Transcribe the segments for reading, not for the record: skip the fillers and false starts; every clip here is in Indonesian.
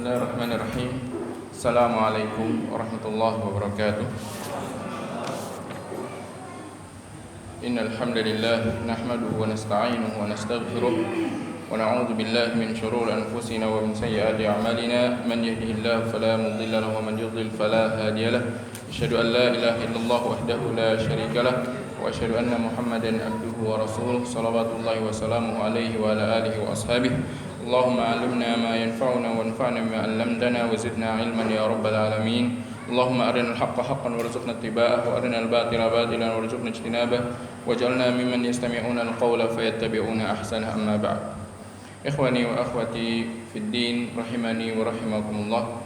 Bismillahirrahmanirrahim. Assalamualaikum warahmatullahi wabarakatuh. Innal hamdalillah nahmaduhu wa nasta'inuhu wa nastaghfiruh wa na'udzu billahi min shururi anfusina wa min sayyiati a'malina. Man yahdihillahu fala mudilla lahu wa man yudlil fala hadiya lahu. Asyhadu an la ilaha illallah wahdahu la syarika lahu wa asyhadu anna Muhammadan abduhu wa rasuluh. Shalawatullahi wa salamuhu alaihi wa ala alihi wa ashabihi. اللهم علمنا ما ينفعنا وانفعنا بما علمتنا وزدنا علما يا رب العالمين. اللهم أرنا الحق حقا وارزقنا اتباعه وأرنا الباطل باطلا وارزقنا اجتنابه واجعلنا ممن يستمعون القول فيتبعون أحسنه. أما بعد. Ikhwani wa akhwati fid din rahimani wa rahimakumullah.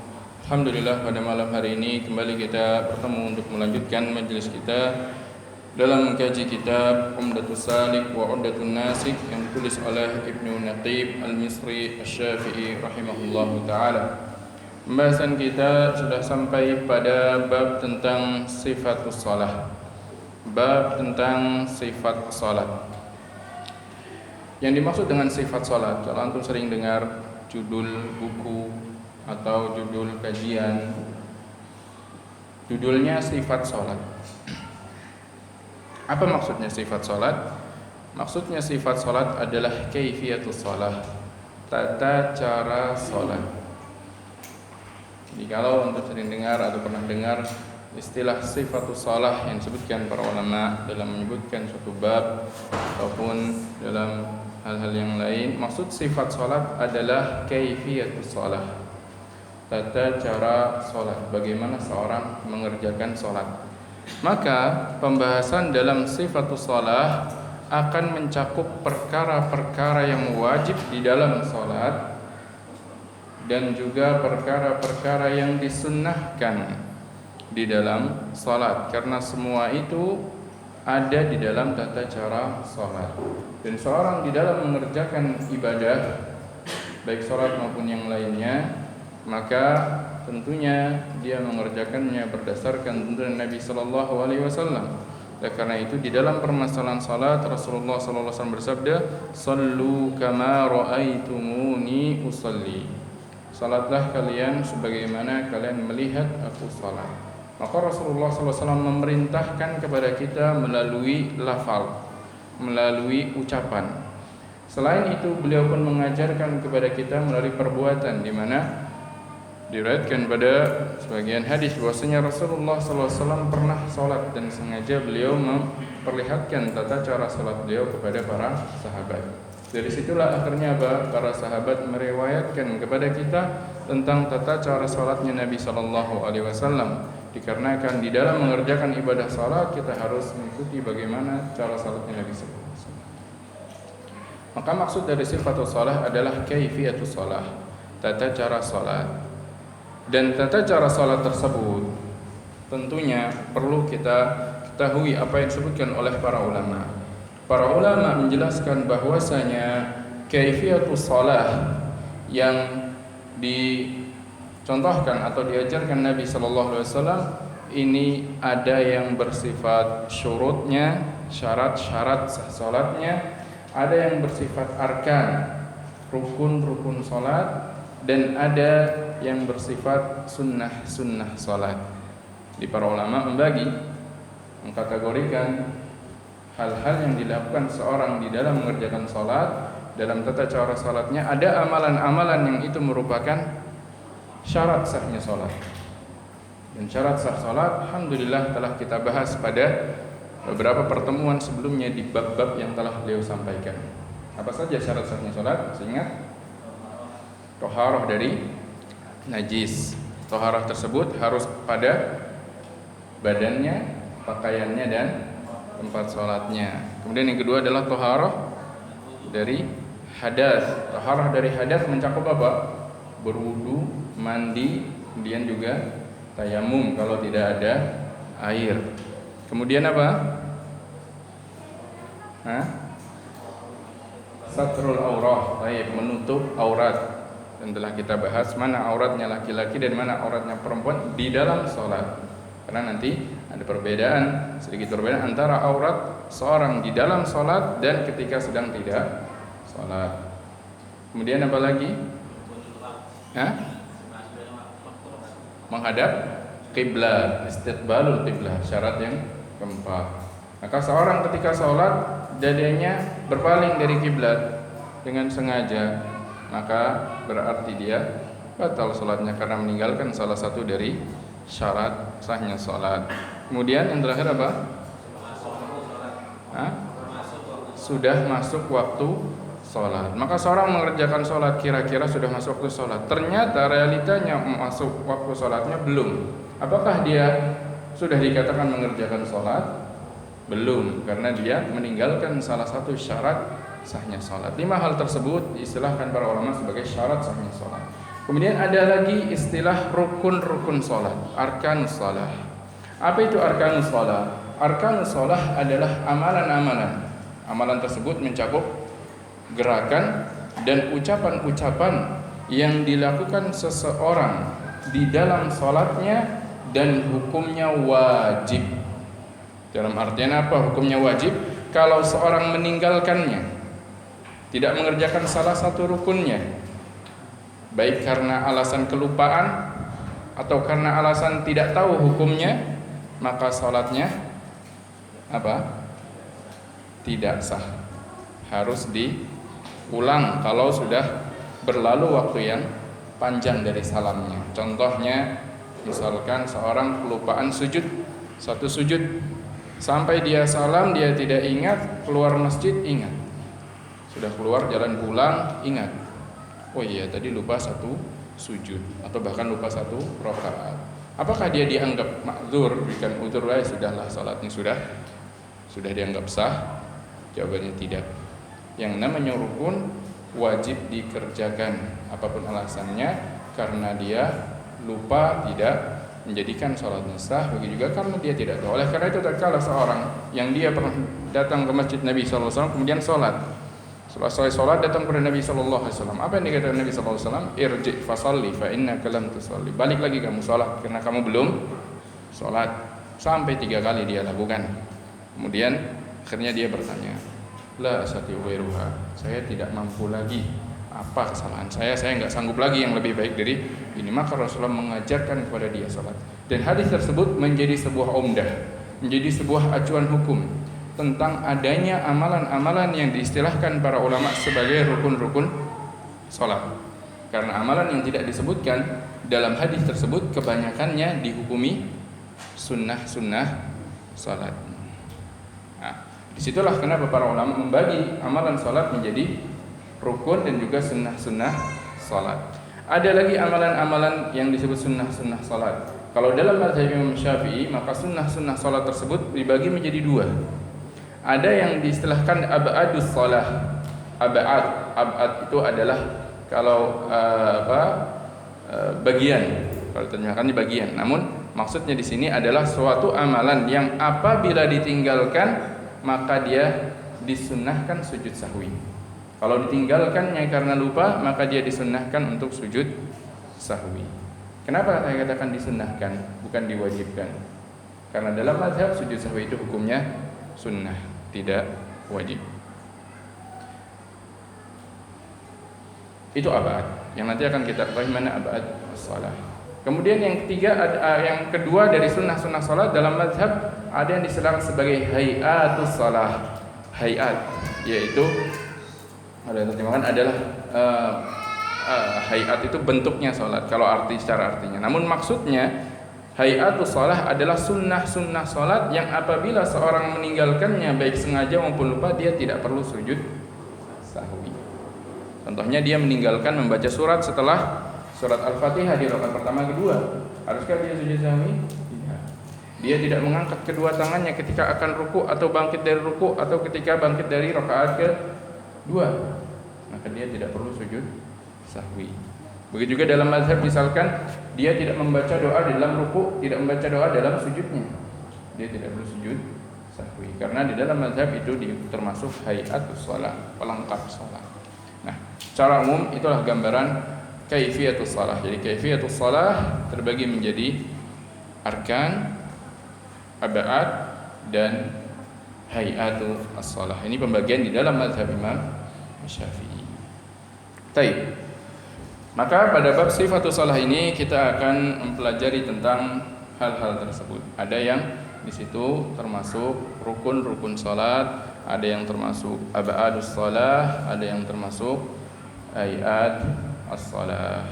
Alhamdulillah, pada malam hari ini kembali kita bertemu untuk melanjutkan majelis kita dalam mengkaji kitab Umdatus Salik wa Uddatun Nasik yang ditulis oleh Ibnu Naqib Al-Misri Asy-Syafi'i rahimahullahu taala. Pembahasan kita sudah sampai pada bab tentang sifatus shalah. Bab tentang sifat salat. Yang dimaksud dengan sifat salat, kalau antum sering dengar judul buku atau judul kajian, judulnya sifat salat. Apa maksudnya sifat salat? Maksudnya sifat salat adalah kaifiyatus shalah, tata cara salat. Jadi kalau untuk sering dengar atau pernah dengar istilah sifatus shalah yang disebutkan para ulama dalam menyebutkan suatu bab ataupun dalam hal-hal yang lain, maksud sifat salat adalah kaifiyatus shalah, tata cara salat, bagaimana seorang mengerjakan salat. Maka pembahasan dalam sifatus shalah akan mencakup perkara-perkara yang wajib di dalam salat dan juga perkara-perkara yang disunnahkan di dalam salat, karena semua itu ada di dalam tata cara salat. Dan seorang di dalam mengerjakan ibadah baik salat maupun yang lainnya, maka tentunya dia mengerjakannya berdasarkan tuntunan Nabi sallallahu alaihi wasallam. Oleh karena itu di dalam permasalahan salat Rasulullah sallallahu alaihi wasallam bersabda, "Shallu kama raaitumuni usalli." Salatlah kalian sebagaimana kalian melihat aku salat. Maka Rasulullah sallallahu alaihi wasallam memerintahkan kepada kita melalui lafal, melalui ucapan. Selain itu beliau pun mengajarkan kepada kita melalui perbuatan, di mana diriwayatkan pada sebagian hadis bahwasanya Rasulullah SAW pernah salat dan sengaja beliau memperlihatkan tata cara salat beliau kepada para sahabat. Dari situlah akhirnya para sahabat meriwayatkan kepada kita tentang tata cara salatnya Nabi SAW. Dikarenakan di dalam mengerjakan ibadah salat kita harus mengikuti bagaimana cara salatnya Nabi SAW. Maka maksud dari sifatus shalah adalah kaifiyatus shalah, tata cara salat. Dan tata cara salat tersebut tentunya perlu kita ketahui apa yang disebutkan oleh para ulama. Para ulama menjelaskan bahwasanya kaifiyatus shalah yang dicontohkan atau diajarkan Nabi sallallahu alaihi wasallam ini ada yang bersifat syurutnya, syarat-syarat sah salatnya, ada yang bersifat arkan, rukun-rukun salat, dan ada yang bersifat sunnah-sunnah salat. Di para ulama mengkategorikan hal-hal yang dilakukan seorang di dalam mengerjakan salat, dalam tata cara salatnya ada amalan-amalan yang itu merupakan syarat sahnya salat. Dan syarat sah salat alhamdulillah telah kita bahas pada beberapa pertemuan sebelumnya di bab-bab yang telah beliau sampaikan. Apa saja syarat sahnya salat? Ingat, toharah dari najis. Toharah tersebut harus pada badannya, pakaiannya, dan tempat sholatnya. Kemudian yang kedua adalah toharah dari hadas. Toharah dari hadas mencakup apa? Berwudu, mandi, kemudian juga tayamum kalau tidak ada air. Kemudian apa? Satrul aurah, menutup aurat. Dan telah kita bahas mana auratnya laki-laki dan mana auratnya perempuan di dalam sholat. Karena nanti ada perbedaan, sedikit perbedaan antara aurat seorang di dalam sholat dan ketika sedang tidak sholat. Kemudian apa lagi? menghadap kiblat, istiqbalul kiblat, syarat yang keempat. Maka seorang ketika sholat dadanya berpaling dari kiblat dengan sengaja, maka berarti dia batal sholatnya karena meninggalkan salah satu dari syarat sahnya sholat. Kemudian yang terakhir apa? Sudah masuk waktu sholat. Maka seorang mengerjakan sholat kira-kira sudah masuk waktu sholat, ternyata realitanya masuk waktu sholatnya belum. Apakah dia sudah dikatakan mengerjakan sholat? Belum, karena dia meninggalkan salah satu syarat sahnya sholat. 5 hal tersebut diistilahkan para ulama sebagai syarat sahnya sholat. Kemudian ada lagi istilah rukun-rukun sholat, arkanus sholat. Apa itu arkanus sholat? Arkanus sholat adalah amalan-amalan. Amalan tersebut mencakup gerakan dan ucapan-ucapan yang dilakukan seseorang di dalam sholatnya dan hukumnya wajib. Dalam artian apa hukumnya wajib? Kalau seorang meninggalkannya, tidak mengerjakan salah satu rukunnya, baik karena alasan kelupaan atau karena alasan tidak tahu hukumnya, maka sholatnya apa? Tidak sah. Harus diulang kalau sudah berlalu waktu yang panjang dari salamnya. Contohnya, misalkan seorang kelupaan sujud, satu sujud, sampai dia salam dia tidak ingat, keluar masjid ingat, sudah keluar jalan pulang ingat, oh iya tadi lupa satu sujud, atau bahkan lupa satu rakaat. Apakah dia dianggap ma'dzur, berikan udzur? Sudahlah, salatnya sudah dianggap sah? Jawabannya tidak. Yang namanya rukun wajib dikerjakan apapun alasannya, karena dia lupa tidak menjadikan sholatnya sah, begitu juga karena dia tidak tahu. Oleh karena itu tatkala seorang yang dia pernah datang ke masjid Nabi SAW kemudian sholat, selesai sholat datang kepada Nabi SAW, apa yang dikatakan Nabi SAW? Irji' fasalli fa innaka lam tusalli. Balik lagi kamu sholat karena kamu belum sholat. Sampai 3 kali dia lakukan. Kemudian akhirnya dia bertanya, la asati'u ghairuha, saya tidak mampu lagi, apa kesalahan saya nggak sanggup lagi yang lebih baik dari ini. Maka Rasulullah mengajarkan kepada dia salat. Dan hadis tersebut menjadi sebuah umdah, menjadi sebuah acuan hukum tentang adanya amalan-amalan yang diistilahkan para ulama sebagai rukun-rukun salat. Karena amalan yang tidak disebutkan dalam hadis tersebut kebanyakannya dihukumi sunnah-sunnah salat. Nah, disitulah kenapa para ulama membagi amalan salat menjadi rukun dan juga sunnah-sunnah salat. Ada lagi amalan-amalan yang disebut sunnah-sunnah salat. Kalau dalam mazhab Imam Syafi'i, maka sunnah-sunnah salat tersebut dibagi menjadi 2. Ada yang diistilahkan ab'adus salah. Ab'ad itu adalah kalau bagian. Kalau terjemahkan di bagian. Namun maksudnya di sini adalah suatu amalan yang apabila ditinggalkan maka dia disunnahkan sujud sahwi. Kalau ditinggalkannya karena lupa, maka dia disunnahkan untuk sujud sahwi. Kenapa saya katakan disunnahkan, bukan diwajibkan? Karena dalam mazhab sujud sahwi itu hukumnya sunnah, tidak wajib. Itu abad. Yang nanti akan kita ketahui mana abad salah. Kemudian yang ketiga, yang kedua dari sunnah-sunnah salat dalam mazhab ada yang disebut sebagai hayatus salah. Hayat, yaitu ada yang terjemahkan adalah hayat itu bentuknya salat kalau secara artinya. Namun maksudnya hayatus salah adalah sunnah-sunnah salat yang apabila seorang meninggalkannya baik sengaja maupun lupa dia tidak perlu sujud sahwi. Contohnya dia meninggalkan membaca surat setelah surat Al-Fatihah di rakaat pertama kedua. Haruskah dia sujud sahwi? Tidak. Dia tidak mengangkat kedua tangannya ketika akan ruku atau bangkit dari ruku atau ketika bangkit dari rakaat kedua, maka dia tidak perlu sujud sahwi. Begitu juga dalam mazhab, misalkan dia tidak membaca doa di dalam ruku, tidak membaca doa dalam sujudnya, dia tidak perlu sujud sahwi. Karena di dalam mazhab itu termasuk hayatus shalah, pelengkap salat. Nah, secara umum itulah gambaran kaifiyatus shalah. Jadi kaifiyatus shalah terbagi menjadi arkan, ab'ad dan hayatu as-shalah. Ini pembagian di dalam mazhab Imam Syafi'i. Baik. Maka pada bab sifatus shalah ini kita akan mempelajari tentang hal-hal tersebut. Ada yang di situ termasuk rukun-rukun salat, ada yang termasuk ab'adus shalah, ada yang termasuk ayat as-shalah.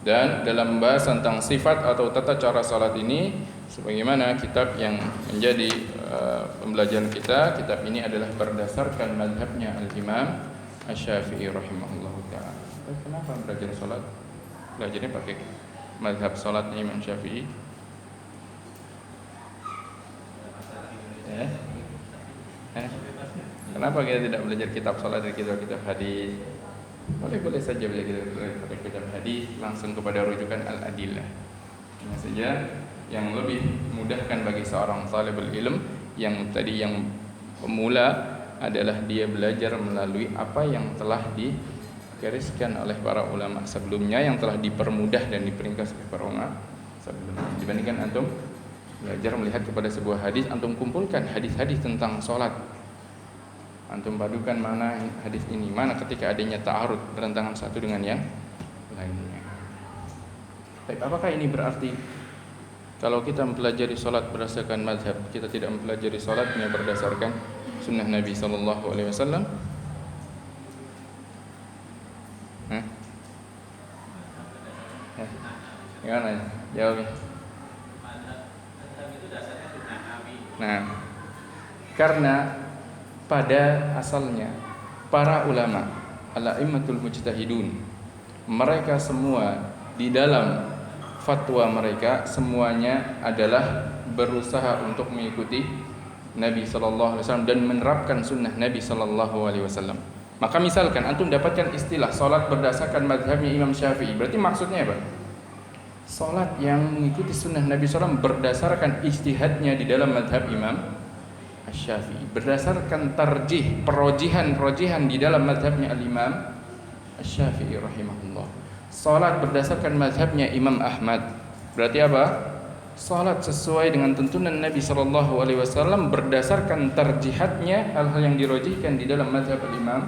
Dan dalam membahas tentang sifat atau tata cara salat ini, sebagaimana kitab yang menjadi pembelajaran kita, kitab ini adalah berdasarkan mazhabnya Al-Imam Asy-Syafi'i rahimahullahu ta'ala. Kenapa belajar salat? Belajarnya pakai mazhab salatnya Imam Syafi'i. Kenapa kita tidak belajar kitab salat dari kitab-kitab hadis? Boleh saja belajar dari kitab hadis langsung kepada rujukan al-adillah. Hanya saja yang lebih memudahkan bagi seorang talibul ilm yang tadi yang pemula adalah dia belajar melalui apa yang telah digariskan oleh para ulama sebelumnya, yang telah dipermudah dan diperingkas oleh para ulama sebelumnya. Dibandingkan antum belajar melihat kepada sebuah hadis, antum kumpulkan hadis-hadis tentang sholat, antum padukan mana hadis ini, mana ketika adanya ta'arud, berentangan satu dengan yang lainnya. Tapi apakah ini berarti kalau kita mempelajari sholat berdasarkan mazhab, kita tidak mempelajari sholatnya berdasarkan sunnah Nabi Sallallahu Alaihi Wasallam? Gimana? Jawabnya. Nah, karena pada asalnya para ulama al-a'immatul mujtahidun, mereka semua di dalam fatwa mereka semuanya adalah berusaha untuk mengikuti Nabi Sallallahu Alaihi Wasallam dan menerapkan sunnah Nabi Sallallahu Alaihi Wasallam. Maka misalkan antum dapatkan istilah salat berdasarkan mazhabnya Imam Syafi'i, berarti maksudnya apa? Salat yang mengikuti sunnah Nabi SAW berdasarkan ijtihadnya di dalam mazhab Imam Asy-Syafi'i, berdasarkan tarjih, perojihan di dalam mazhabnya al-Imam Asy-Syafi'i rahimahullah. Salat berdasarkan mazhabnya Imam Ahmad, berarti apa? Salat sesuai dengan tuntunan Nabi sallallahu alaihi wasallam berdasarkan tarjihatnya, hal-hal yang dirojihkan di dalam mazhab al-Imam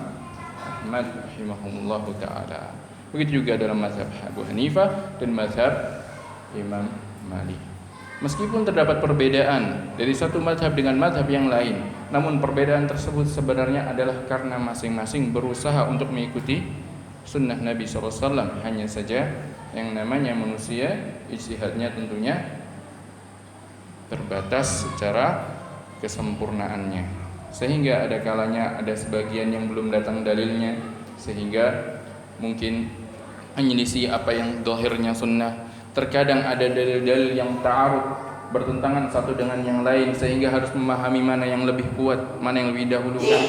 Ahmad rahimahullah taala. Begitu juga dalam mazhab Abu Hanifah dan mazhab Imam Malik. Meskipun terdapat perbedaan dari satu mazhab dengan mazhab yang lain, namun perbedaan tersebut sebenarnya adalah karena masing-masing berusaha untuk mengikuti sunnah Nabi SAW. Hanya saja yang namanya manusia, ijtihadnya tentunya terbatas secara kesempurnaannya, sehingga ada kalanya ada sebagian yang belum datang dalilnya, sehingga mungkin menyelisih apa yang zahirnya sunnah. Terkadang ada dalil-dalil yang ta'arud, bertentangan satu dengan yang lain, sehingga harus memahami mana yang lebih kuat, mana yang lebih dahulukan.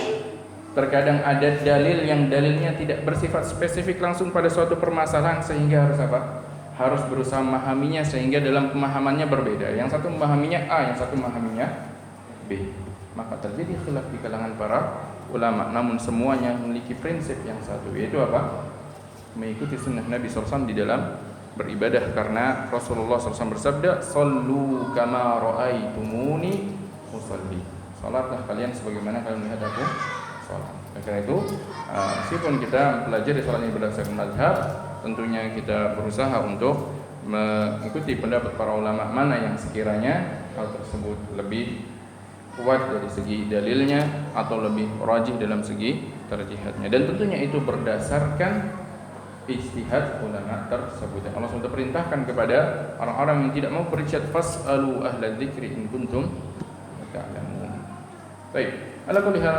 Terkadang ada dalil yang dalilnya tidak bersifat spesifik langsung pada suatu permasalahan, sehingga harus apa? Harus berusaha memahaminya, sehingga dalam pemahamannya berbeda. Yang satu memahaminya A, yang satu memahaminya B. Maka terjadi khilaf di kalangan para ulama, namun semuanya memiliki prinsip yang satu, yaitu apa? Mengikuti sunnah Nabi SAW di dalam beribadah, karena Rasulullah SAW bersabda, "Sallu kama ra'aitumuni usalli." Salatlah kalian sebagaimana kalian melihat aku salat. Karena itu, meskipun kita pelajari salat ini berdasarkan mazhab, tentunya kita berusaha untuk mengikuti pendapat para ulama mana yang sekiranya hal tersebut lebih kuat dari segi dalilnya atau lebih rajih dalam segi tarjihatnya, dan tentunya itu berdasarkan ijtihad ulama tersebut. Allah SWT perintahkan kepada orang-orang yang tidak mau berijtihad, fas'alu ahla dzikri in kuntum ta'lamun. Baik, ala kulli hal,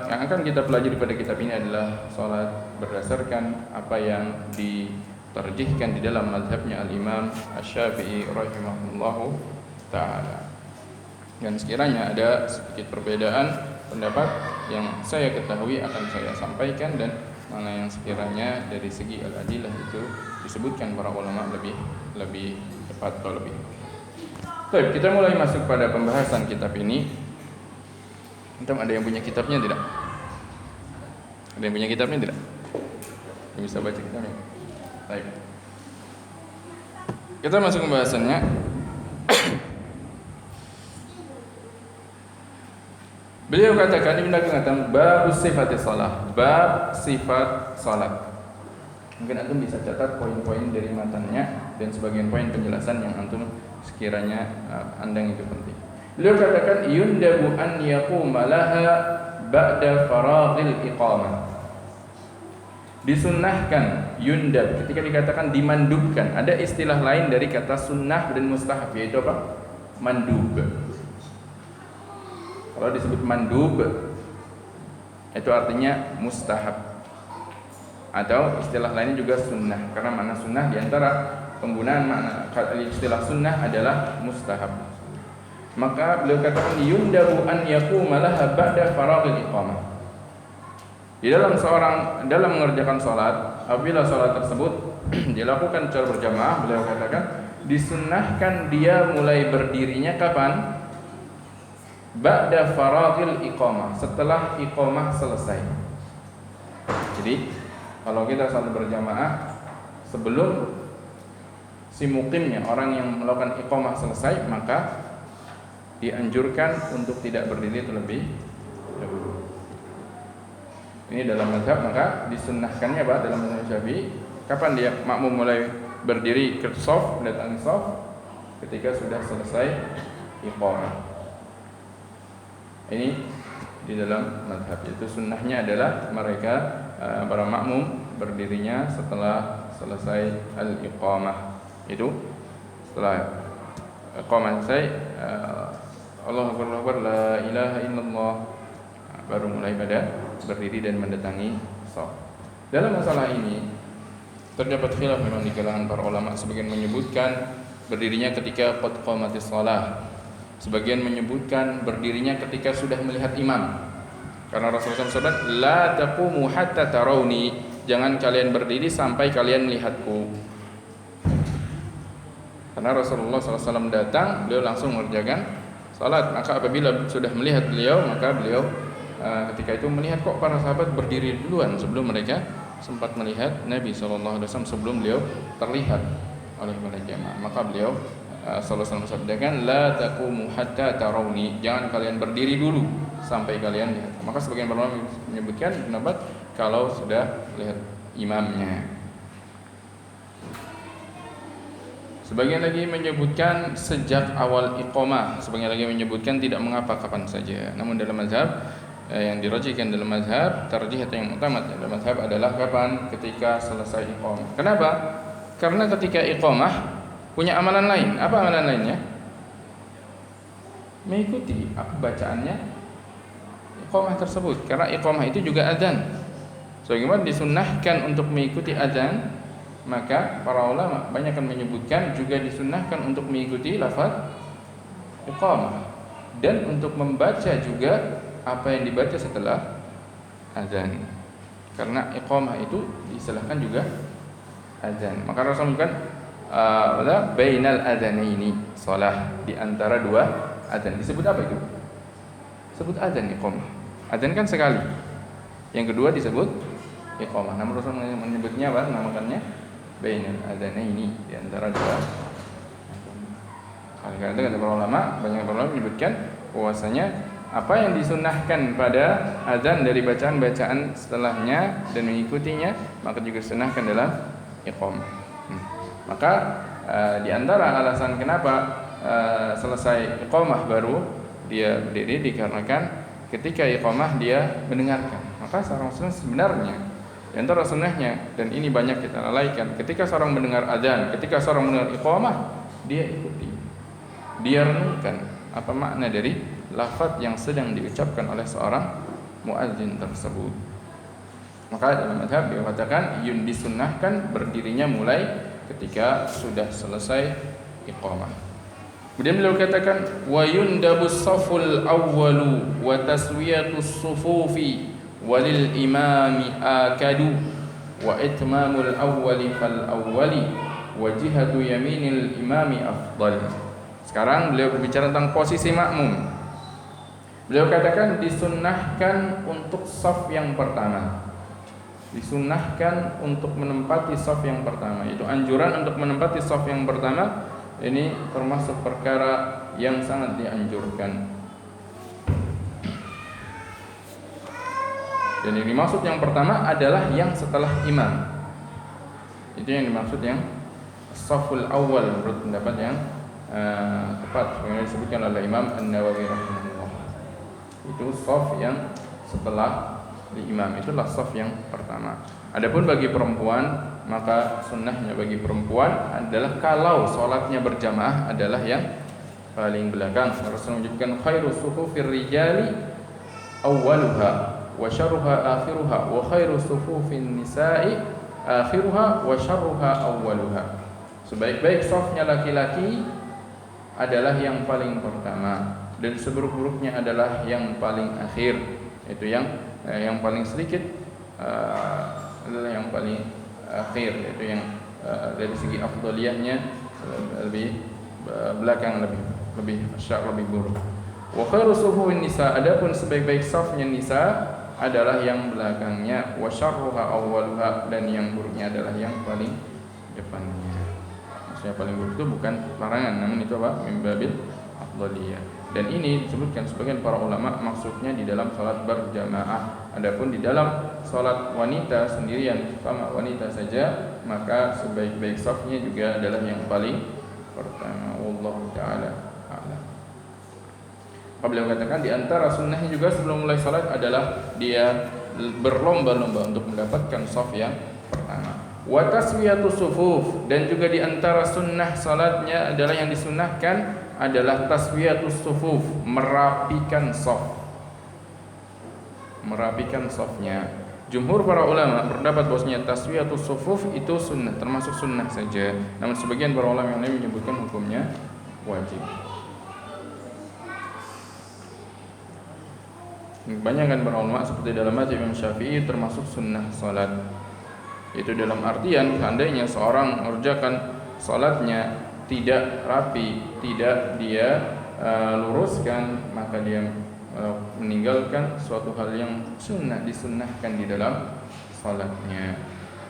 yang akan kita pelajari pada kitab ini adalah salat berdasarkan apa yang diterjihkan di dalam mazhabnya al-Imam Asy-Syafi'i rahimahullahu taala. Dan sekiranya ada sedikit perbedaan pendapat yang saya ketahui akan saya sampaikan, dan mana yang sekiranya dari segi al-adillah itu disebutkan para ulama lebih tepat atau lebih. Baik, kita mulai masuk pada pembahasan kitab ini. Antum ada yang punya kitabnya tidak? Ada yang punya kitabnya tidak? Yang bisa baca kitabnya? Baik. Kita masuk pembahasannya. Beliau katakan, Ibnu Qayyim mengatakan bab sifat salat, bab sifat salat. Mungkin antum bisa catat poin-poin dari matanya dan sebagian poin penjelasan yang antum sekiranya andang itu penting. Beliau katakan yundabu an yaquma laha ba'da faraghil iqamah. Disunnahkan, yundab ketika dikatakan dimandubkan, ada istilah lain dari kata sunnah dan mustahab, yaitu apa? Mandub. Kalau disebut mandub itu artinya mustahab, atau istilah lainnya juga sunnah, karena makna sunnah diantara penggunaan makna istilah sunnah adalah mustahab. Maka beliau katakan yundabu an yaquma laha ba'da faraghil iqamah. Di dalam mengerjakan salat, apabila salat tersebut dilakukan secara berjamaah, beliau katakan disunnahkan dia mulai berdirinya kapan? Ba'da faraghil iqamah, setelah iqamah selesai. Jadi kalau kita salat berjamaah, sebelum si muqimnya, orang yang melakukan iqamah selesai, maka dianjurkan untuk tidak berdiri terlebih dahulu. Ini dalam mazhab, maka disunnahkannya apa? Dalam mazhab Syafi'i, kapan dia makmum mulai berdiri ke shaf, mendatangi shaf? Ketika sudah selesai iqamah. Ini di dalam mazhab. Itu sunnahnya adalah mereka para makmum berdirinya setelah selesai al-iqamah. Itu setelah iqamah selesai, Allahu Akbar, la ilaha illallah, baru mulai pada berdiri dan mendatangi shaf. Dalam masalah ini terdapat khilaf memang di kalangan para ulama. Sebagian menyebutkan berdirinya ketika qad qamatis shalah, sebagian menyebutkan berdirinya ketika sudah melihat imam. Karena Rasulullah SAW, la taqumu hatta tarawni, jangan kalian berdiri sampai kalian melihatku. Karena Rasulullah SAW datang, beliau langsung mengerjakan salat. Maka apabila sudah melihat beliau, maka beliau ketika itu melihat kok para sahabat berdiri duluan sebelum mereka sempat melihat Nabi SAW, sebelum beliau terlihat oleh para jamaah. Maka beliau sallallahu alaihi wasallam la taqumu hatta tarawni, jangan kalian berdiri dulu sampai kalian lihat. Maka sebagian ulama menyebutkan pendapat kalau sudah lihat imamnya. Sebagian lagi menyebutkan sejak awal iqamah, sebagian lagi menyebutkan tidak mengapa kapan saja. Namun dalam mazhab yang dirajihkan dalam mazhab, tarjih atau yang utama dalam mazhab adalah kapan? Ketika selesai iqamah. Kenapa? Karena ketika iqamah punya amalan lain. Apa amalan lainnya? Mengikuti apa bacaannya iqamah tersebut. Karena iqamah itu juga adzan. Sebagaimana disunnahkan untuk mengikuti adzan, maka para ulama banyak akan menyebutkan juga disunnahkan untuk mengikuti lafaz iqamah dan untuk membaca juga apa yang dibaca setelah azan. Karena iqamah itu diistilahkan juga azan. Maka Rasul menyebutkan bainal adzanaini, shalah di antara dua azan. Disebut apa itu? Disebut azan iqamah. Azan kan sekali. Yang kedua disebut iqamah. Namun Rasul menyebutnya apa? Namakannya bainal adzanaini, di antara dua. Karena itu kata para ulama, banyak para ulama menyebutkan bahwasanya apa yang disunnahkan pada azan dari bacaan-bacaan setelahnya dan mengikutinya, maka juga disunnahkan dalam iqamah. Maka di antara alasan kenapa selesai iqamah baru dia berdiri, dikarenakan ketika iqamah dia mendengarkan. Maka seorang muslim sebenarnya di antara sunnahnya, dan ini banyak kita lalaikan, ketika seorang mendengar azan, ketika seorang mendengar iqamah, dia ikuti, dia renungkan apa makna dari lafaz yang sedang diucapkan oleh seorang muadzin tersebut. Maka dalam mazhab dikatakan disunnahkan berdirinya mulai ketika sudah selesai iqamah. Kemudian beliau katakan wa yundabus saful awwalu wa taswiyatus sufufi walil imami akadu wa itmamul awwali fal awwali wa jihatu yaminil imami afdal. Sekarang beliau berbicara tentang posisi makmum. Beliau katakan disunnahkan untuk shaf yang pertama. Disunnahkan untuk menempati shaf yang pertama. Itu anjuran untuk menempati shaf yang pertama. Ini termasuk perkara yang sangat dianjurkan. Dan yang dimaksud yang pertama adalah yang setelah imam. Itu yang dimaksud yang saful awal menurut pendapat yang tepat yang disebutkan oleh Imam An-Nawawi rahimahullah. Itu saf yang setelah imam, itulah saf yang pertama. Adapun bagi perempuan, maka sunnahnya bagi perempuan adalah kalau sholatnya berjamaah adalah yang paling belakang. Rasulullah menyebutkan khairu sufufir rijali awwaluha wa syarruha akhiruha wa khairu sufufin nisa'i akhiruha wa syarruha awwaluha. Sebaik-baik safnya laki-laki adalah yang paling pertama dan seburuk-buruknya adalah yang paling akhir. Itu yang paling sedikit adalah yang paling akhir, yaitu yang dari segi afdaliyahnya lebih belakang, lebih syar, lebih buruk. Wa khairu sufufin nisa, adapun sebaik-baik safnya nisa adalah yang belakangnya. Wa syarruha awwaluha, dan yang buruknya adalah yang paling depannya. Maksudnya paling buruk itu bukan larangan, namun itu apa? Min babil afdaliyah. Dan ini disebutkan sebagian para ulama maksudnya di dalam salat berjamaah. Adapun di dalam salat wanita sendirian, sama wanita saja, maka sebaik-baik safnya juga adalah yang paling pertama. Wallahu taala a'lam. Beliau katakan di antara sunnahnya juga sebelum mulai salat adalah dia berlomba-lomba untuk mendapatkan saf yang pertama. Wa taswiyatus sufuf, dan juga di antara sunnah salatnya adalah yang disunnahkan adalah taswiyatus sufuf, merapikan saf. Merapikan safnya. Jumhur para ulama berpendapat bahwasanya taswiyatus sufuf itu sunnah, termasuk sunnah saja. Namun sebagian para ulama yang lain menyebutkan hukumnya wajib. Kebanyakan para ulama seperti dalam mazhab Imam Syafi'i termasuk sunnah salat. Itu dalam artian seandainya seorang mengerjakan salatnya tidak rapi, tidak dia luruskan, maka dia meninggalkan suatu hal yang disunnahkan di dalam salatnya.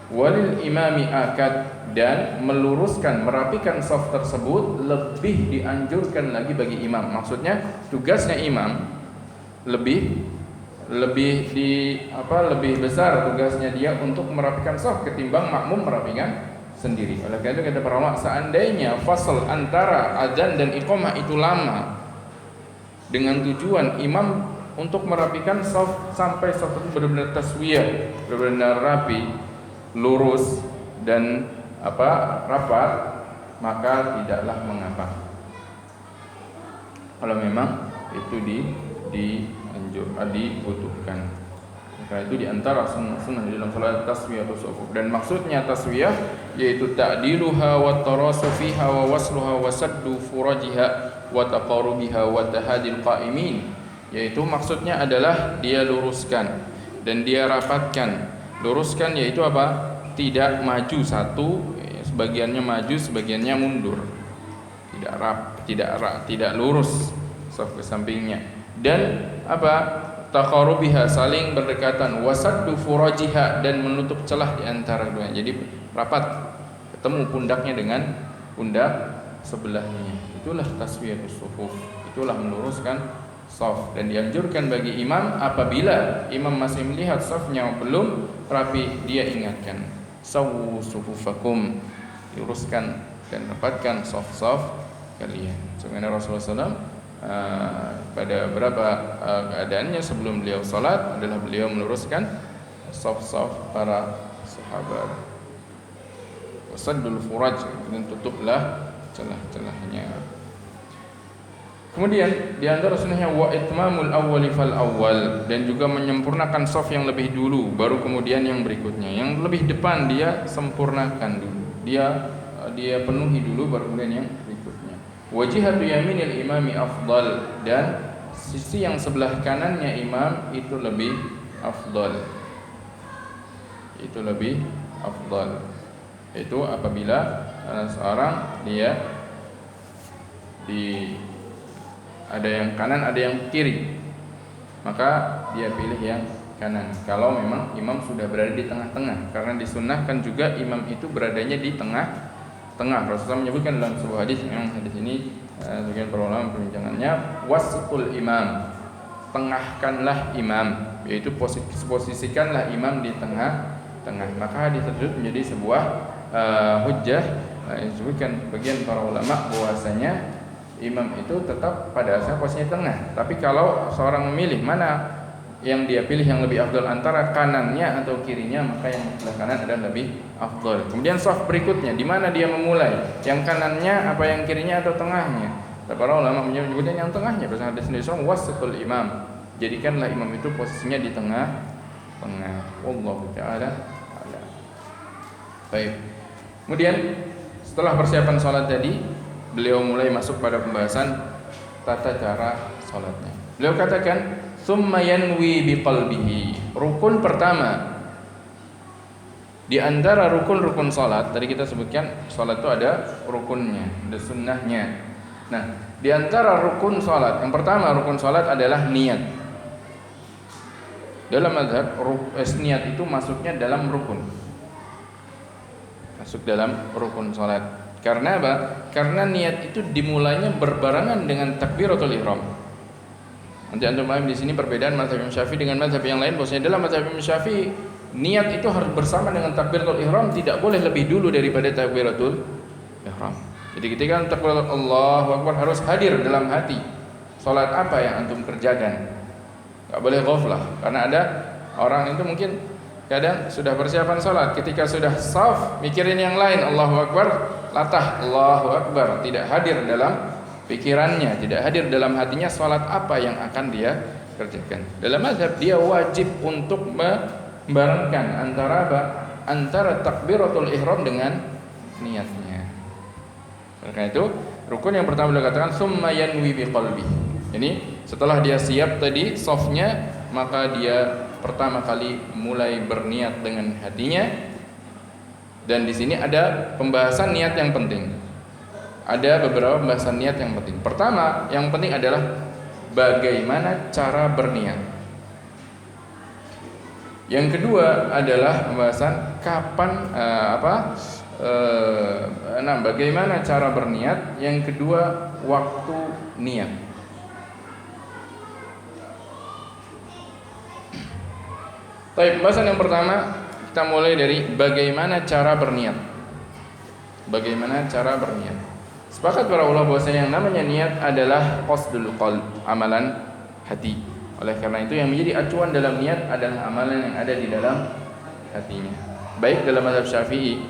Walil imami akad, dan meluruskan, merapikan saf tersebut lebih dianjurkan lagi bagi imam. Maksudnya tugasnya imam lebih besar tugasnya dia untuk merapikan saf ketimbang makmum merapikan sendiri. Oleh karena itu kata para ulama, seandainya fasal antara azan dan iqamah itu lama dengan tujuan imam untuk merapikan saf sampai saf itu benar-benar taswiyah, benar-benar rapi, lurus dan rapat, maka tidaklah mengapa. Kalau memang itu dibutuhkan. Maka itu diantara sunnah di dalam salat taswiyah atau sufuf. Dan maksudnya taswiyah yaitu ta'diluha wa tarasu fiha wa wasluha wa saddu furajiha wa taqarubiha wa tahadil qa'imin. Yaitu maksudnya adalah dia luruskan dan dia rapatkan. Luruskan yaitu apa? Tidak maju satu, sebagiannya maju, sebagiannya mundur. Tidak lurus saf ke sampingnya. Dan taqarubiha, saling berdekatan, wasaddu furajiha, dan menutup celah di antara keduanya. Jadi rapat, ketemu pundaknya dengan pundak sebelahnya. Itulah taswiyatus sufuf, itulah meluruskan saf. Dan dianjurkan bagi imam apabila imam masih melihat safnya belum rapi, dia ingatkan, sawu sufufakum, luruskan dan rapatkan saf-saf kalian. Sebenarnya Rasulullah SAW pada beberapa keadaannya sebelum beliau salat adalah beliau meluruskan saf-saf para sahabat. Wasaddul furaj, dan tutuplah celah-celahnya. Kemudian di antara sunnahnya wa itmamul awwali fal awwal, dan juga menyempurnakan saf yang lebih dulu baru kemudian yang berikutnya. Yang lebih depan dia sempurnakan dulu. Dia penuhi dulu baru kemudian yang berikutnya. Wajihatu yaminil imami afdal, dan sisi yang sebelah kanannya imam itu lebih afdal. Itu apabila seorang dia ada yang kanan, ada yang kiri, maka dia pilih yang kanan. Kalau memang imam sudah berada di tengah-tengah, karena disunnahkan juga imam itu beradanya di tengah. Rasulullah menyebutkan dalam sebuah hadis, memang hadis ini sebagian para ulama perbincangannya, wasqul imam, tengahkanlah imam, yaitu posisikanlah imam di tengah. Maka hadis tersebut menjadi sebuah hujjah, disebutkan bagian para ulama bahwasanya imam itu tetap pada asalnya posisinya tengah. Tapi kalau seorang memilih mana yang dia pilih yang lebih afdal antara kanannya atau kirinya, maka yang sebelah kanan adalah lebih afdal. Kemudian shaf berikutnya, di mana dia memulai? Yang kanannya apa yang kirinya atau tengahnya? Para ulama menyebutnya yang tengahnya. Bersama hadis Nabi SAW, wasatul imam. Jadikanlah imam itu posisinya di tengah. Wallahu ta'ala a'lam. Baik. Kemudian setelah persiapan sholat tadi, beliau mulai masuk pada pembahasan tata cara sholatnya. Beliau katakan, summa yanwi biqalbihi. Rukun pertama di antara rukun-rukun salat, tadi kita sebutkan salat itu ada rukunnya, ada sunnahnya. Nah, di antara rukun salat, yang pertama rukun salat adalah niat. Dalam mazhab niat itu masuknya dalam rukun. Masuk dalam rukun salat. Karena apa? Karena niat itu dimulainya berbarengan dengan takbiratul ihram. Nanti antum paham di sini perbedaan mazhab Imam Syafi'i dengan mazhab yang lain. Bahwasanya dalam mazhab Imam Syafi'i niat itu harus bersama dengan takbiratul ihram, tidak boleh lebih dulu daripada takbiratul ihram. Jadi ketika takbiratul Allahu Akbar harus hadir dalam hati. Salat apa yang antum kerjakan? Enggak boleh ghaflah. Karena ada orang itu mungkin kadang sudah persiapan salat, ketika sudah shaf mikirin yang lain, Allahu Akbar, latah Allahu Akbar, tidak hadir dalam pikirannya, tidak hadir dalam hatinya salat apa yang akan dia kerjakan. Dalam mazhab dia wajib untuk membarengkan antara apa? Antara takbiratul ihram dengan niatnya. Karena itu rukun yang pertama beliau katakan summa yanwi biqalbi. Ini setelah dia siap tadi shafnya, maka dia pertama kali mulai berniat dengan hatinya. Dan di sini ada pembahasan niat yang penting. Ada beberapa pembahasan niat yang penting. Pertama, yang penting adalah bagaimana cara berniat. Yang kedua adalah pembahasan kapan bagaimana cara berniat. Yang kedua, waktu niat. Baik, pembahasan yang pertama kita mulai dari bagaimana cara berniat. Bagaimana cara berniat? Sepakat para ulama bahwasanya yang namanya niat adalah qasdul qalb, amalan hati. Oleh karena itu yang menjadi acuan dalam niat adalah amalan yang ada di dalam hatinya. Baik dalam mazhab Syafi'i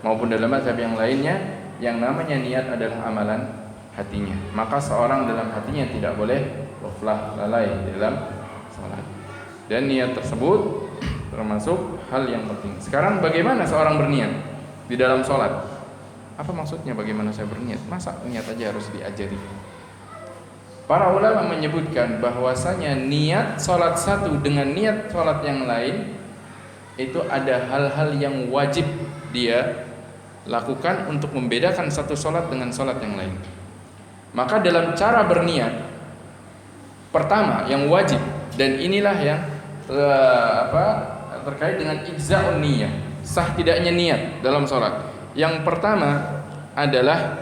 maupun dalam mazhab yang lainnya, yang namanya niat adalah amalan hatinya. Maka seorang dalam hatinya tidak boleh ghaflah, lalai dalam salat. Dan niat tersebut termasuk hal yang penting. Sekarang bagaimana seorang berniat di dalam salat? Apa maksudnya bagaimana saya berniat? Masa niat aja harus diajari? Para ulama menyebutkan bahwasanya niat salat satu dengan niat salat yang lain itu ada hal-hal yang wajib dia lakukan untuk membedakan satu salat dengan salat yang lain. Maka dalam cara berniat, pertama yang wajib, dan inilah yang terkait dengan ijza'un niyah, sah tidaknya niat dalam salat. Yang pertama adalah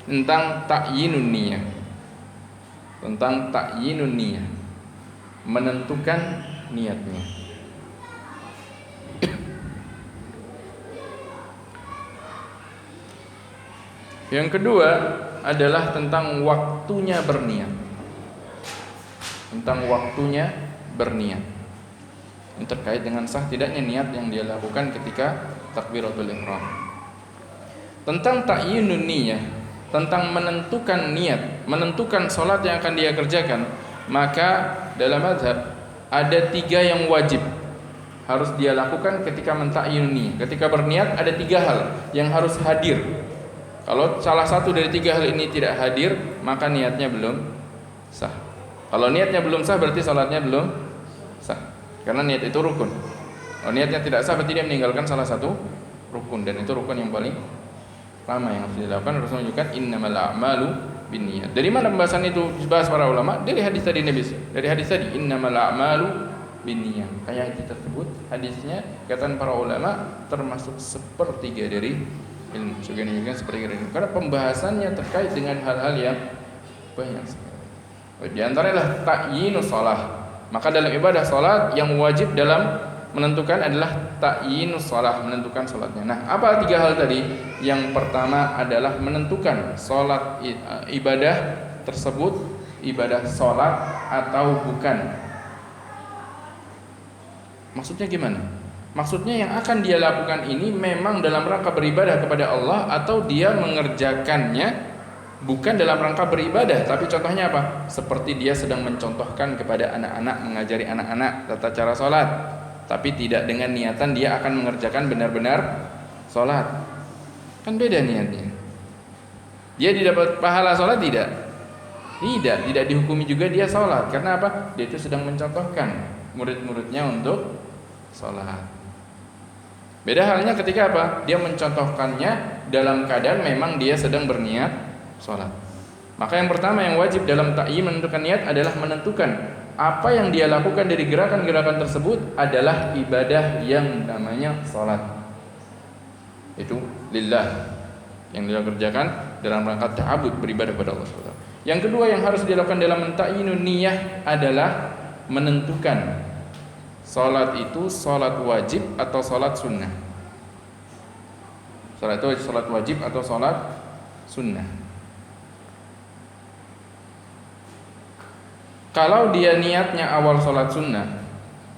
tentang ta'yinun niyah. Tentang ta'yinun niyah, menentukan niatnya. Yang kedua adalah tentang waktunya berniat. Tentang waktunya berniat. Ini terkait dengan sah tidaknya niat yang dia lakukan ketika takbiratul ihram. Tentang ta'yinun niyah, tentang menentukan niat, menentukan salat yang akan dia kerjakan, maka dalam mazhab ada 3 yang wajib harus dia lakukan ketika menta'yinun niyah. Ketika berniat ada 3 hal yang harus hadir. Kalau salah satu dari 3 hal ini tidak hadir, maka niatnya belum sah. Kalau niatnya belum sah berarti salatnya belum sah. Karena niat itu rukun. Kalau niatnya tidak sah berarti dia meninggalkan salah satu rukun, dan itu rukun yang paling lama yang harus dilakukan. Rasul menunjukkan innamal a'malu binniyat. Dari mana pembahasan itu dibahas para ulama? Dari hadis tadi Nabi. Dari hadis tadi innamal a'malu binniyat. Kayak itu tersebut hadisnya kata para ulama termasuk sepertiga dari ilmu. Sebagian juga sepertiga dari ilmu. Karena pembahasannya terkait dengan hal-hal yang banyak sekali. Di antaranya ta'yinus shalah. Maka dalam ibadah salat yang wajib dalam menentukan adalah ta'yinus shalah, menentukan salatnya. Nah, apa 3 hal tadi? Yang pertama adalah menentukan salat ibadah tersebut ibadah salat atau bukan. Maksudnya gimana? Maksudnya yang akan dia lakukan ini memang dalam rangka beribadah kepada Allah atau dia mengerjakannya bukan dalam rangka beribadah, tapi contohnya apa? Seperti dia sedang mencontohkan kepada anak-anak, mengajari anak-anak tata cara sholat, tapi tidak dengan niatan dia akan mengerjakan benar-benar sholat. Kan beda niatnya. Dia didapat pahala sholat tidak? Tidak dihukumi juga dia sholat. Karena apa? Dia itu sedang mencontohkan murid-muridnya untuk sholat. Beda halnya ketika apa? Dia mencontohkannya dalam keadaan memang dia sedang berniat sholat. Maka yang pertama yang wajib dalam ta'yin menentukan niat adalah menentukan apa yang dia lakukan dari gerakan-gerakan tersebut adalah ibadah yang namanya sholat. Itu lillah, yang dia kerjakan dalam rangka ta'abud, beribadah kepada Allah SWT. Yang kedua yang harus dilakukan dalam ta'yinun niyah adalah menentukan sholat itu sholat wajib atau sholat sunnah. Sholat itu sholat wajib atau sholat sunnah. Kalau dia niatnya awal sholat sunnah,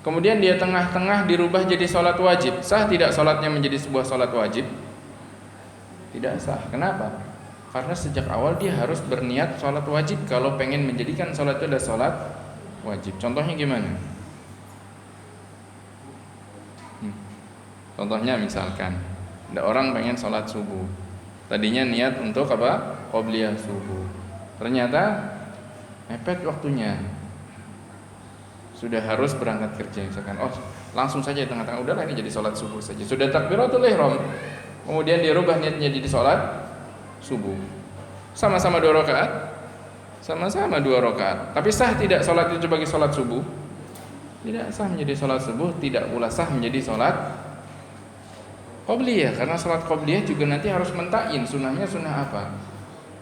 kemudian dia tengah-tengah dirubah jadi sholat wajib, sah tidak sholatnya menjadi sebuah sholat wajib? Tidak sah. Kenapa? Karena sejak awal dia harus berniat sholat wajib kalau pengen menjadikan sholat itu adalah sholat wajib. Contohnya gimana? Contohnya misalkan ada orang pengen sholat subuh, tadinya niat untuk apa? Qobliyah subuh. Ternyata mepet waktunya, sudah harus berangkat kerja misalkan. Oh, langsung saja di tengah-tengah, udahlah ini jadi sholat subuh saja. Sudah takbiratul ihram, kemudian dia rubah niatnya jadi sholat subuh. Sama-sama 2 rakaat, sama-sama 2 rakaat. Tapi sah tidak sholat itu sebagai sholat subuh? Tidak sah menjadi sholat subuh, tidak pula sah menjadi sholat qobliyah. Karena sholat qobliyah juga nanti harus mentakyin sunnahnya sunnah apa.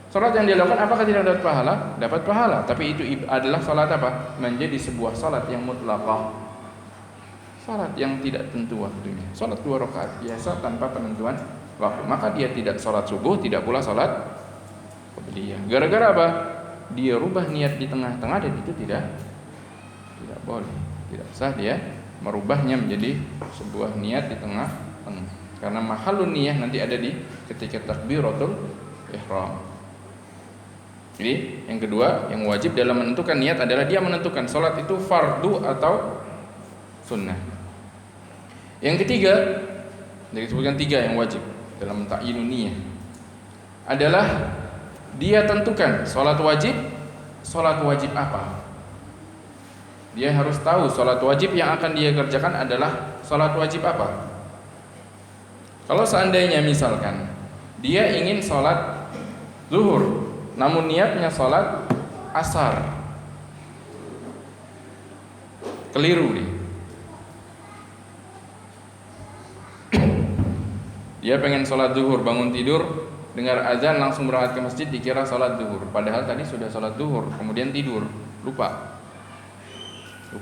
Salat yang dilakukan apakah tidak dapat pahala? Dapat pahala, tapi itu adalah salat apa? Menjadi sebuah salat yang mutlaqah. Salat yang tidak tentu waktunya. Salat 2 rakaat biasa tanpa penentuan waktu. Maka dia tidak salat subuh, tidak pula salat qobliyah. Gara-gara apa? Dia rubah niat di tengah-tengah dan itu tidak boleh. Tidak sah dia merubahnya menjadi sebuah niat di tengah-tengah. Karena mahallun niyah nanti ada di ketika takbiratul ihram. Jadi yang kedua yang wajib dalam menentukan niat adalah dia menentukan sholat itu fardu atau sunnah. Yang ketiga, jadi disebutkan 3 yang wajib dalam ta'yinun niyah adalah dia tentukan sholat wajib apa. Dia harus tahu sholat wajib yang akan dia kerjakan adalah sholat wajib apa. Kalau seandainya misalkan dia ingin sholat zuhur, namun niatnya sholat asar, keliru nih. Dia pengen sholat zuhur, bangun tidur, dengar azan langsung berangkat ke masjid, dikira sholat zuhur. Padahal tadi sudah sholat zuhur, kemudian tidur, lupa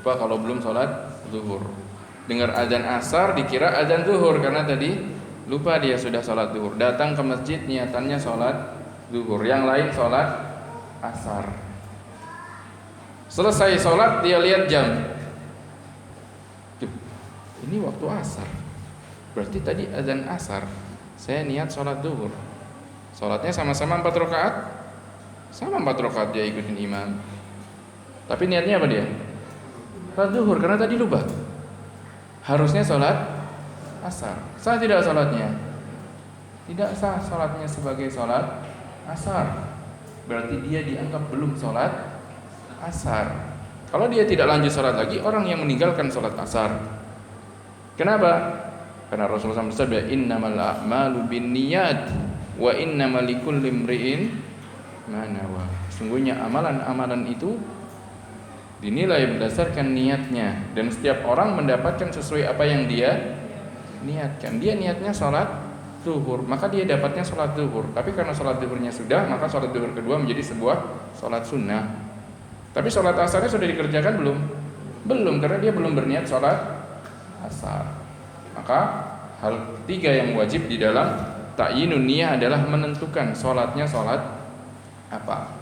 kalau belum sholat zuhur. Dengar azan asar, dikira azan zuhur karena tadi lupa dia sudah sholat zuhur. Datang ke masjid niatannya sholat zuhur, yang lain sholat asar. Selesai sholat dia lihat jam, ini waktu asar, berarti tadi azan asar, saya niat sholat zuhur. Sholatnya sama-sama 4 rakaat, sama 4 rakaat dia ikutin imam, tapi niatnya apa dia? Sholat zuhur karena tadi lupa. Harusnya sholat asar. Sah tidak sholatnya? Tidak sah sholatnya sebagai sholat asar. Berarti dia dianggap belum sholat asar. Kalau dia tidak lanjut sholat lagi, orang yang meninggalkan sholat asar. Kenapa? Karena Rasulullah SAW bersabda, innamal a'malu binniyat wa innamal likulli imri'in ma nawa. Sungguhnya amalan-amalan itu dinilai berdasarkan niatnya, dan setiap orang mendapatkan sesuai apa yang dia niatkan. Dia niatnya sholat zuhur, maka dia dapatnya sholat zuhur. Tapi karena sholat zuhurnya sudah, maka sholat zuhur kedua menjadi sebuah sholat sunnah. Tapi sholat asarnya sudah dikerjakan belum? Belum, karena dia belum berniat sholat asar. Maka hal ketiga yang wajib di dalam ta'yinun niyah adalah menentukan sholatnya sholat apa.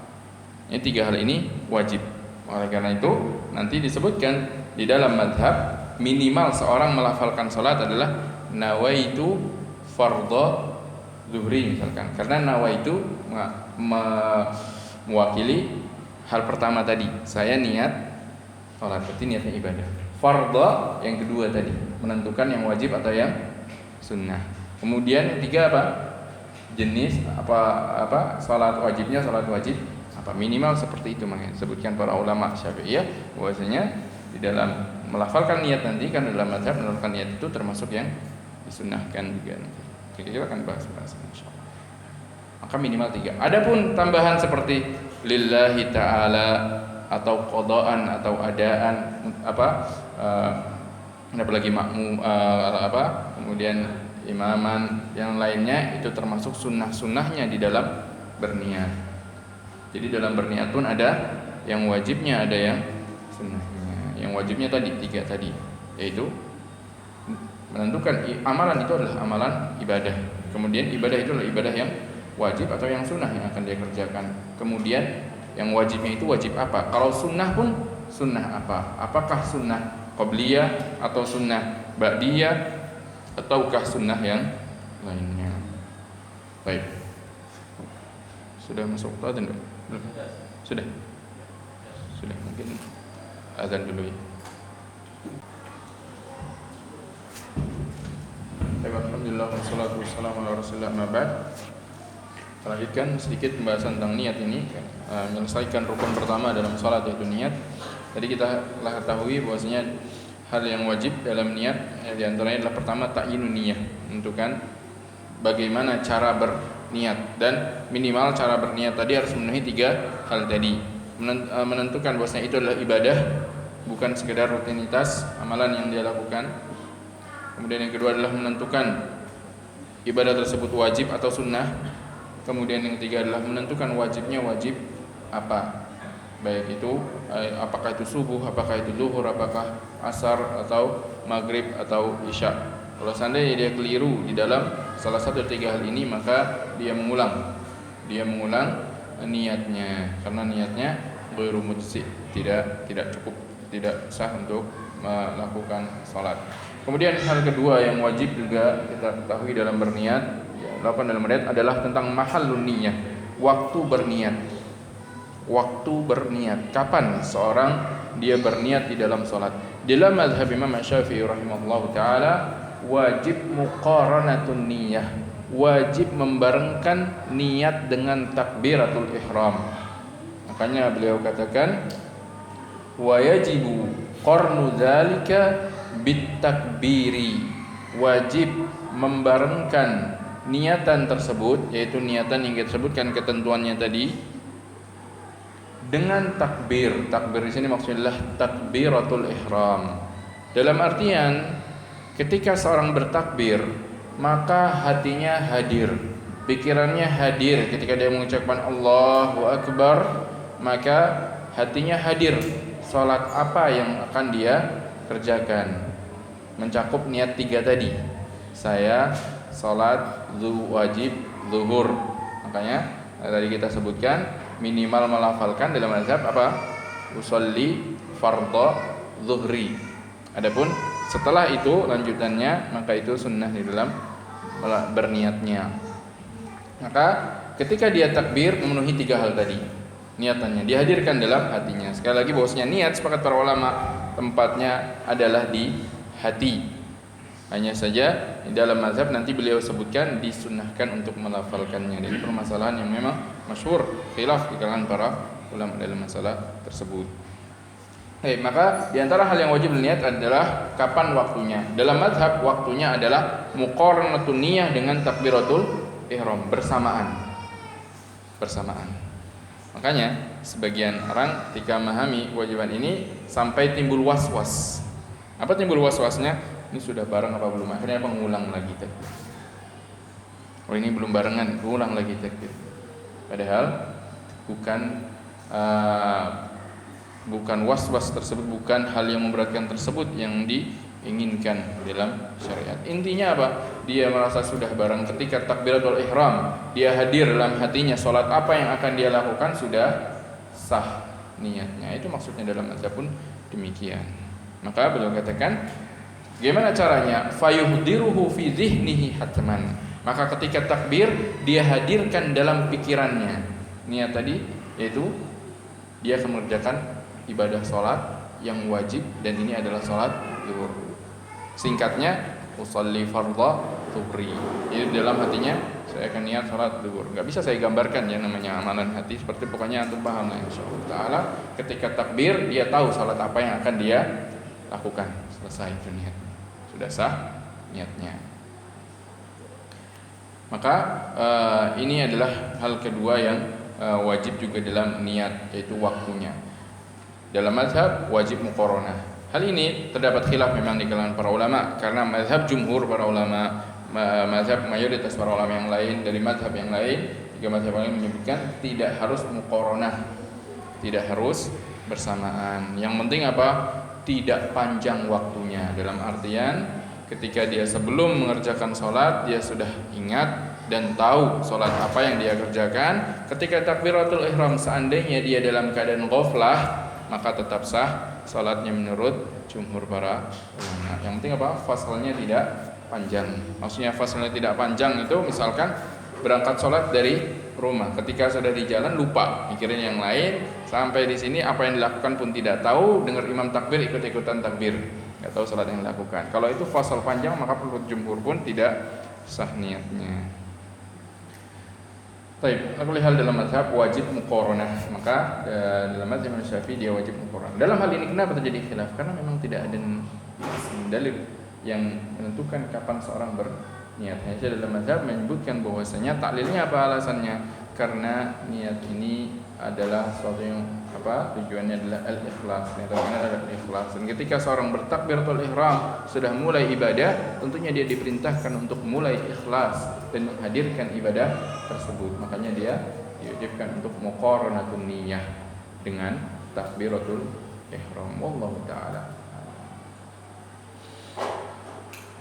Ini tiga hal ini wajib. Oleh karena itu nanti disebutkan di dalam madhab minimal seorang melafalkan sholat adalah nawaitu fardhu zuhri misalkan. Karena nawaitu mewakili hal pertama tadi, saya niat sholat, berarti niatnya ibadah. Fardhu yang kedua tadi, menentukan yang wajib atau yang sunnah. Kemudian yang tiga apa? Jenis apa sholat wajibnya, sholat wajib apa minimal seperti itu. Makanya disebutkan para ulama Syafi'iyah bahwasanya di dalam melafalkan niat nanti kan dalam mazhab melafalkan niat itu termasuk yang disunnahkan juga nanti. Kita akan bahas insyaallah. Maka minimal 3. Adapun tambahan seperti lillahi ta'ala atau qadaan atau adaan apalagi makmum kemudian imaman yang lainnya itu termasuk sunnah-sunnahnya di dalam berniat. Jadi dalam berniat pun ada yang wajibnya, ada yang sunnahnya. Yang wajibnya tadi 3 tadi, yaitu menentukan amalan itu adalah amalan ibadah. Kemudian ibadah itu adalah ibadah yang wajib atau yang sunnah yang akan dia kerjakan. Kemudian yang wajibnya itu wajib apa? Kalau sunnah pun sunnah apa? Apakah sunnah qabliyah atau sunnah ba'diyah ataukah sunnah yang lainnya? Baik. Sudah masuk adzan belum? Sudah. Sudah, mungkin adzan dulu ya. Alhamdulillah wassalatu wassalamu ala rasulillah ma ba'd. Lanjutkan sedikit pembahasan tentang niat ini, menyelesaikan rukun pertama dalam salat yaitu niat. Tadi kita telah ketahui bahwasanya hal yang wajib dalam niat di antaranya adalah pertama ta'yinun niyah, menentukan bagaimana cara berniat, dan minimal cara berniat tadi harus memenuhi 3 hal tadi. Menentukan bahwasanya itu adalah ibadah, bukan sekedar rutinitas amalan yang dia lakukan. Kemudian yang kedua adalah menentukan ibadah tersebut wajib atau sunnah. Kemudian yang ketiga adalah menentukan wajibnya wajib apa, baik itu apakah itu subuh, apakah itu zuhur, apakah asar atau maghrib atau isya. Kalau seandainya dia keliru di dalam salah satu 3 hal ini, maka dia mengulang niatnya, karena niatnya ghairu mujzi, tidak cukup, tidak sah untuk melakukan salat. Kemudian hal kedua yang wajib juga kita ketahui dalam berniat, lakukan dalam berniat adalah tentang mahallun niyah, waktu berniat. Waktu berniat, kapan seorang dia berniat di dalam salat? Dalam mazhab Imam Syafi'i rahimahullahu taala wajib muqaranatun niyah, wajib membarengkan niat dengan takbiratul ihram. Makanya beliau katakan wa yajibu qarnu dzalika bitakbiri, wajib membarengkan niatan tersebut, yaitu niatan yang kita sebutkan ketentuannya tadi, dengan takbir. Takbir di sini maksudnya adalah takbiratul ihram. Dalam artian ketika seorang bertakbir, maka hatinya hadir, pikirannya hadir. Ketika dia mengucapkan Allahu Akbar, maka hatinya hadir. Salat apa yang akan dia kerjakan, mencakup niat 3 tadi. Saya salat wajib zuhur. Makanya tadi kita sebutkan minimal melafalkan dalam mazhab apa? Usolli fardhu zuhri. Adapun setelah itu lanjutannya, maka itu sunnah di dalam berniatnya. Maka ketika dia takbir memenuhi 3 hal tadi, niatannya dihadirkan dalam hatinya. Sekali lagi bahwasanya niat sepakat para ulama tempatnya adalah di hati. Hanya saja di dalam mazhab nanti beliau sebutkan disunnahkan untuk melafalkannya. Ini permasalahan yang memang masyhur, khilaf di kalangan para ulama dalam masalah tersebut. Maka di antara hal yang wajib niat adalah kapan waktunya. Dalam mazhab waktunya adalah muqaranatun niyah dengan takbiratul ihram, bersamaan. Makanya sebagian orang ketika memahami kewajiban ini sampai timbul was-was. Apa timbul was-wasnya? Ini sudah bareng apa belum? Akhirnya apa ngulang lagi takbir. Oh ini belum barengan, ulang lagi takbir. Padahal bukan was-was tersebut, bukan hal yang memberatkan tersebut yang inginkan dalam syariat. Intinya apa? Dia merasa sudah barang ketika takbiratul ihram, dia hadir dalam hatinya salat apa yang akan dia lakukan sudah sah niatnya. Itu maksudnya dalam mazhab pun demikian. Maka beliau katakan, gimana caranya? Fayuhdiruhu fi dhihnihi hatman. Maka ketika takbir dia hadirkan dalam pikirannya niat tadi, yaitu dia akan mengerjakan ibadah salat yang wajib, dan ini adalah salat zuhur. Singkatnya, usolli fardha zuhri. Jadi dalam hatinya saya akan niat salat zuhur. Enggak bisa saya gambarkan ya namanya amalan hati, seperti pokoknya antum paham lah insyaallah taala. Ketika takbir dia tahu salat apa yang akan dia lakukan. Selesai itu niat. Sudah sah niatnya. Maka ini adalah hal kedua yang wajib juga dalam niat, yaitu waktunya. Dalam mazhab wajib muqaranah. Hal ini terdapat khilaf memang di kalangan para ulama, karena mazhab jumhur para ulama, mazhab mayoritas para ulama yang lain dari mazhab yang lain, tiga mazhab yang lain menyebutkan tidak harus muqaranah, tidak harus bersamaan. Yang penting apa? Tidak panjang waktunya. Dalam artian ketika dia sebelum mengerjakan sholat dia sudah ingat dan tahu sholat apa yang dia kerjakan. Ketika takbiratul ihram seandainya dia dalam keadaan ghaflah, maka tetap sah salatnya menurut jumhur para ulama. Yang penting apa? Fasalnya tidak panjang. Maksudnya fasalnya tidak panjang itu misalkan berangkat salat dari rumah, ketika sudah di jalan lupa mikirin yang lain, sampai di sini apa yang dilakukan pun tidak tahu, dengar imam takbir ikut-ikutan takbir, enggak tahu salat yang dilakukan. Kalau itu fasal panjang maka menurut jumhur pun tidak sah niatnya. Baik, aku lihat dalam mazhab wajib muqaranah, maka dalam mazhab Syafi'i dia wajib muqaranah. Dalam hal ini kenapa terjadi khilaf? Karena memang tidak ada dalil yang menentukan kapan seorang berniat. Hanya dalam mazhab menyebutkan bahwasanya taklilnya apa alasannya? Karena niat ini adalah sesuatu yang tujuannya adalah al-ikhlas. Niatnya adalah al-ikhlas. Dan ketika seorang bertakbiratul ihram sudah mulai ibadah, tentunya dia diperintahkan untuk mulai ikhlas dan menghadirkan ibadah tersebut. Makanya dia diwajibkan untuk muqaranatun niyyah dengan takbiratul ihram. Wallahu taala.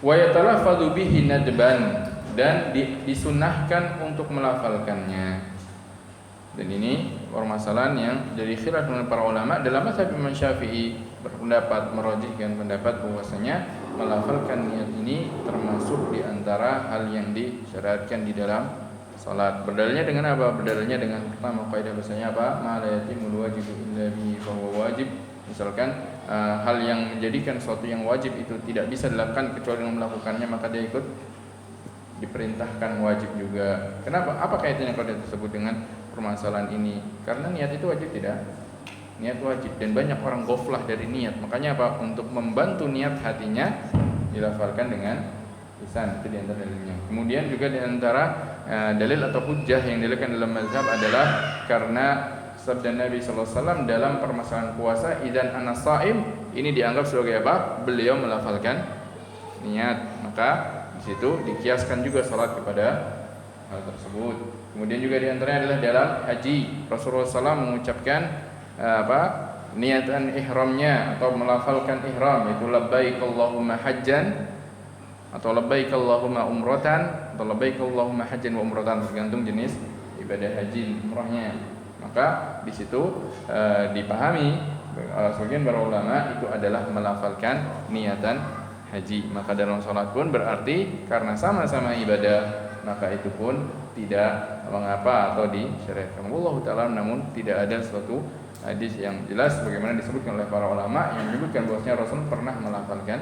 Wa yatalaffadhu bihi nadban, dan disunahkan untuk melafalkannya. Dan ini permasalahan yang jadi khilaf dengan para ulama. Dalam mazhab Imam Syafi'i berpendapat merajihkan pendapat bahwasanya melafalkan niat ini termasuk di antara hal yang disyariatkan di dalam salat. Berdalilnya dengan apa? Berdalilnya dengan pertama kaidah bahasanya apa? Ma la yatimul wajibu illa bihi fa huwa wajib. Misalkan hal yang menjadikan sesuatu yang wajib itu tidak bisa dilakukan kecuali dengan melakukannya, maka dia ikut diperintahkan wajib juga. Kenapa? Apa kaitannya kaidah tersebut dengan permasalahan ini? Karena niat itu wajib tidak? Niat wajib, dan banyak orang ghaflah dari niat. Makanya apa? Untuk membantu niat hatinya dilafalkan dengan lisan. Itu di antara dalilnya. Kemudian juga di antara dalil atau hujjah yang dilekatkan dalam mazhab adalah karena sabda Nabi sallallahu alaihi wasallam dalam permasalahan puasa, idzan ana shaim, ini dianggap sebagai apa? Beliau melafalkan niat. Maka di situ dikiaskan juga salat kepada hal tersebut. Kemudian juga di antaranya adalah dalam haji, Rasulullah SAW mengucapkan niatan ihramnya atau melafalkan ihram, yaitu labbaik Allahumma hajjan atau labbaik Allahumma umratan atau labbaik Allahumma hajjan wa umratan, tergantung jenis ibadah haji umrahnya. Maka di situ dipahami sebagian para ulama itu adalah melafalkan niatan haji. Maka dalam salat pun berarti karena sama-sama ibadah, maka itu pun tidak mengapa atau disyariatkan. Wallahu taala, namun tidak ada suatu hadis yang jelas bagaimana disebutkan oleh para ulama yang menyebutkan bahwasanya Rasul pernah melafalkan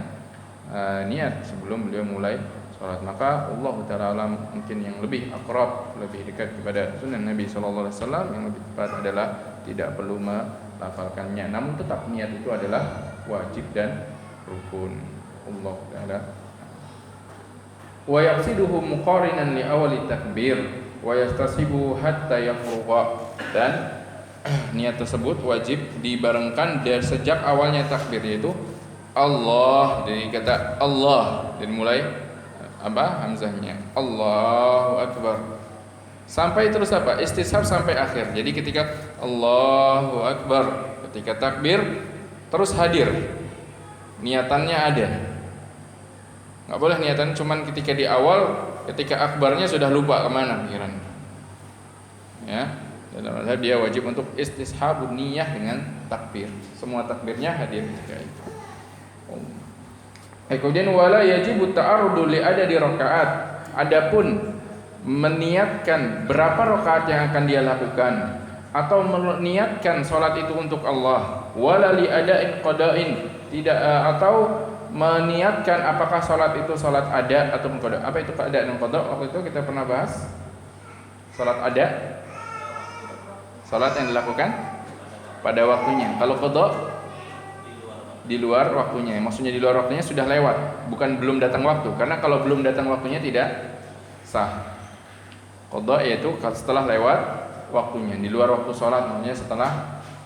niat sebelum beliau mulai salat. Maka Allah taala alam, mungkin yang lebih akrab, lebih dekat kepada sunnah Nabi sallallahu alaihi wasallam, yang lebih tepat adalah tidak perlu melafalkannya. Namun tetap niat itu adalah wajib dan rukun. Allah taala. Wa yaqsiduhu muqarinan li awali takbir wa yastasibu hatta yafrugha, dan niat tersebut wajib dibarengkan dari sejak awalnya takbir, yaitu Allah, dari kata Allah dan mulai hamzahnya Allahu akbar sampai terus istishab sampai akhir. Jadi ketika Allahu akbar, ketika takbir terus hadir, niatannya ada, Nggak boleh niatan cuman ketika di awal, ketika akbarnya sudah lupa kemana pikiran. Ya, dalam mazhab dia wajib untuk istishabun niyah dengan takbir. Semua takbirnya hadir ketika itu. Kemudian wala yajibu ta'arrudu li adadi rakaat. Adapun meniatkan berapa rakaat yang akan dia lakukan atau meniatkan salat itu untuk Allah, wala li ada'in qada'in, tidak atau meniatkan apakah salat itu salat ada atau qada. Apa itu qada dan qada? Waktu itu kita pernah bahas. Salat ada, salat yang dilakukan pada waktunya. Kalau qada di luar waktunya. Maksudnya di luar waktunya sudah lewat, bukan belum datang waktu. Karena kalau belum datang waktunya tidak sah. Qada yaitu setelah lewat waktunya, di luar waktu salat, maksudnya setelah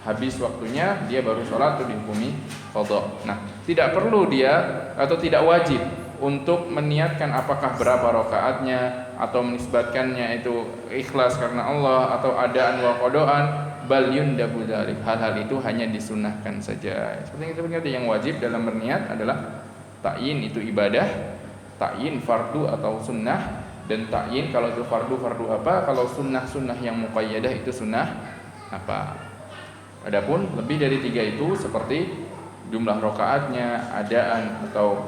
habis waktunya dia baru sholat itu dihukumi qada. Nah, tidak perlu dia atau tidak wajib untuk meniatkan apakah berapa rakaatnya atau menisbatkannya itu ikhlas karena Allah atau adaan wa qadaan, bal yundabu dzalik. Hal-hal itu hanya disunahkan saja. Seperti yang wajib dalam berniat adalah ta'yin itu ibadah, ta'yin fardu atau sunnah, dan ta'yin kalau itu fardu apa, kalau sunnah yang muqayyadah itu sunnah apa. Adapun lebih dari 3 itu seperti jumlah rakaatnya, adaan atau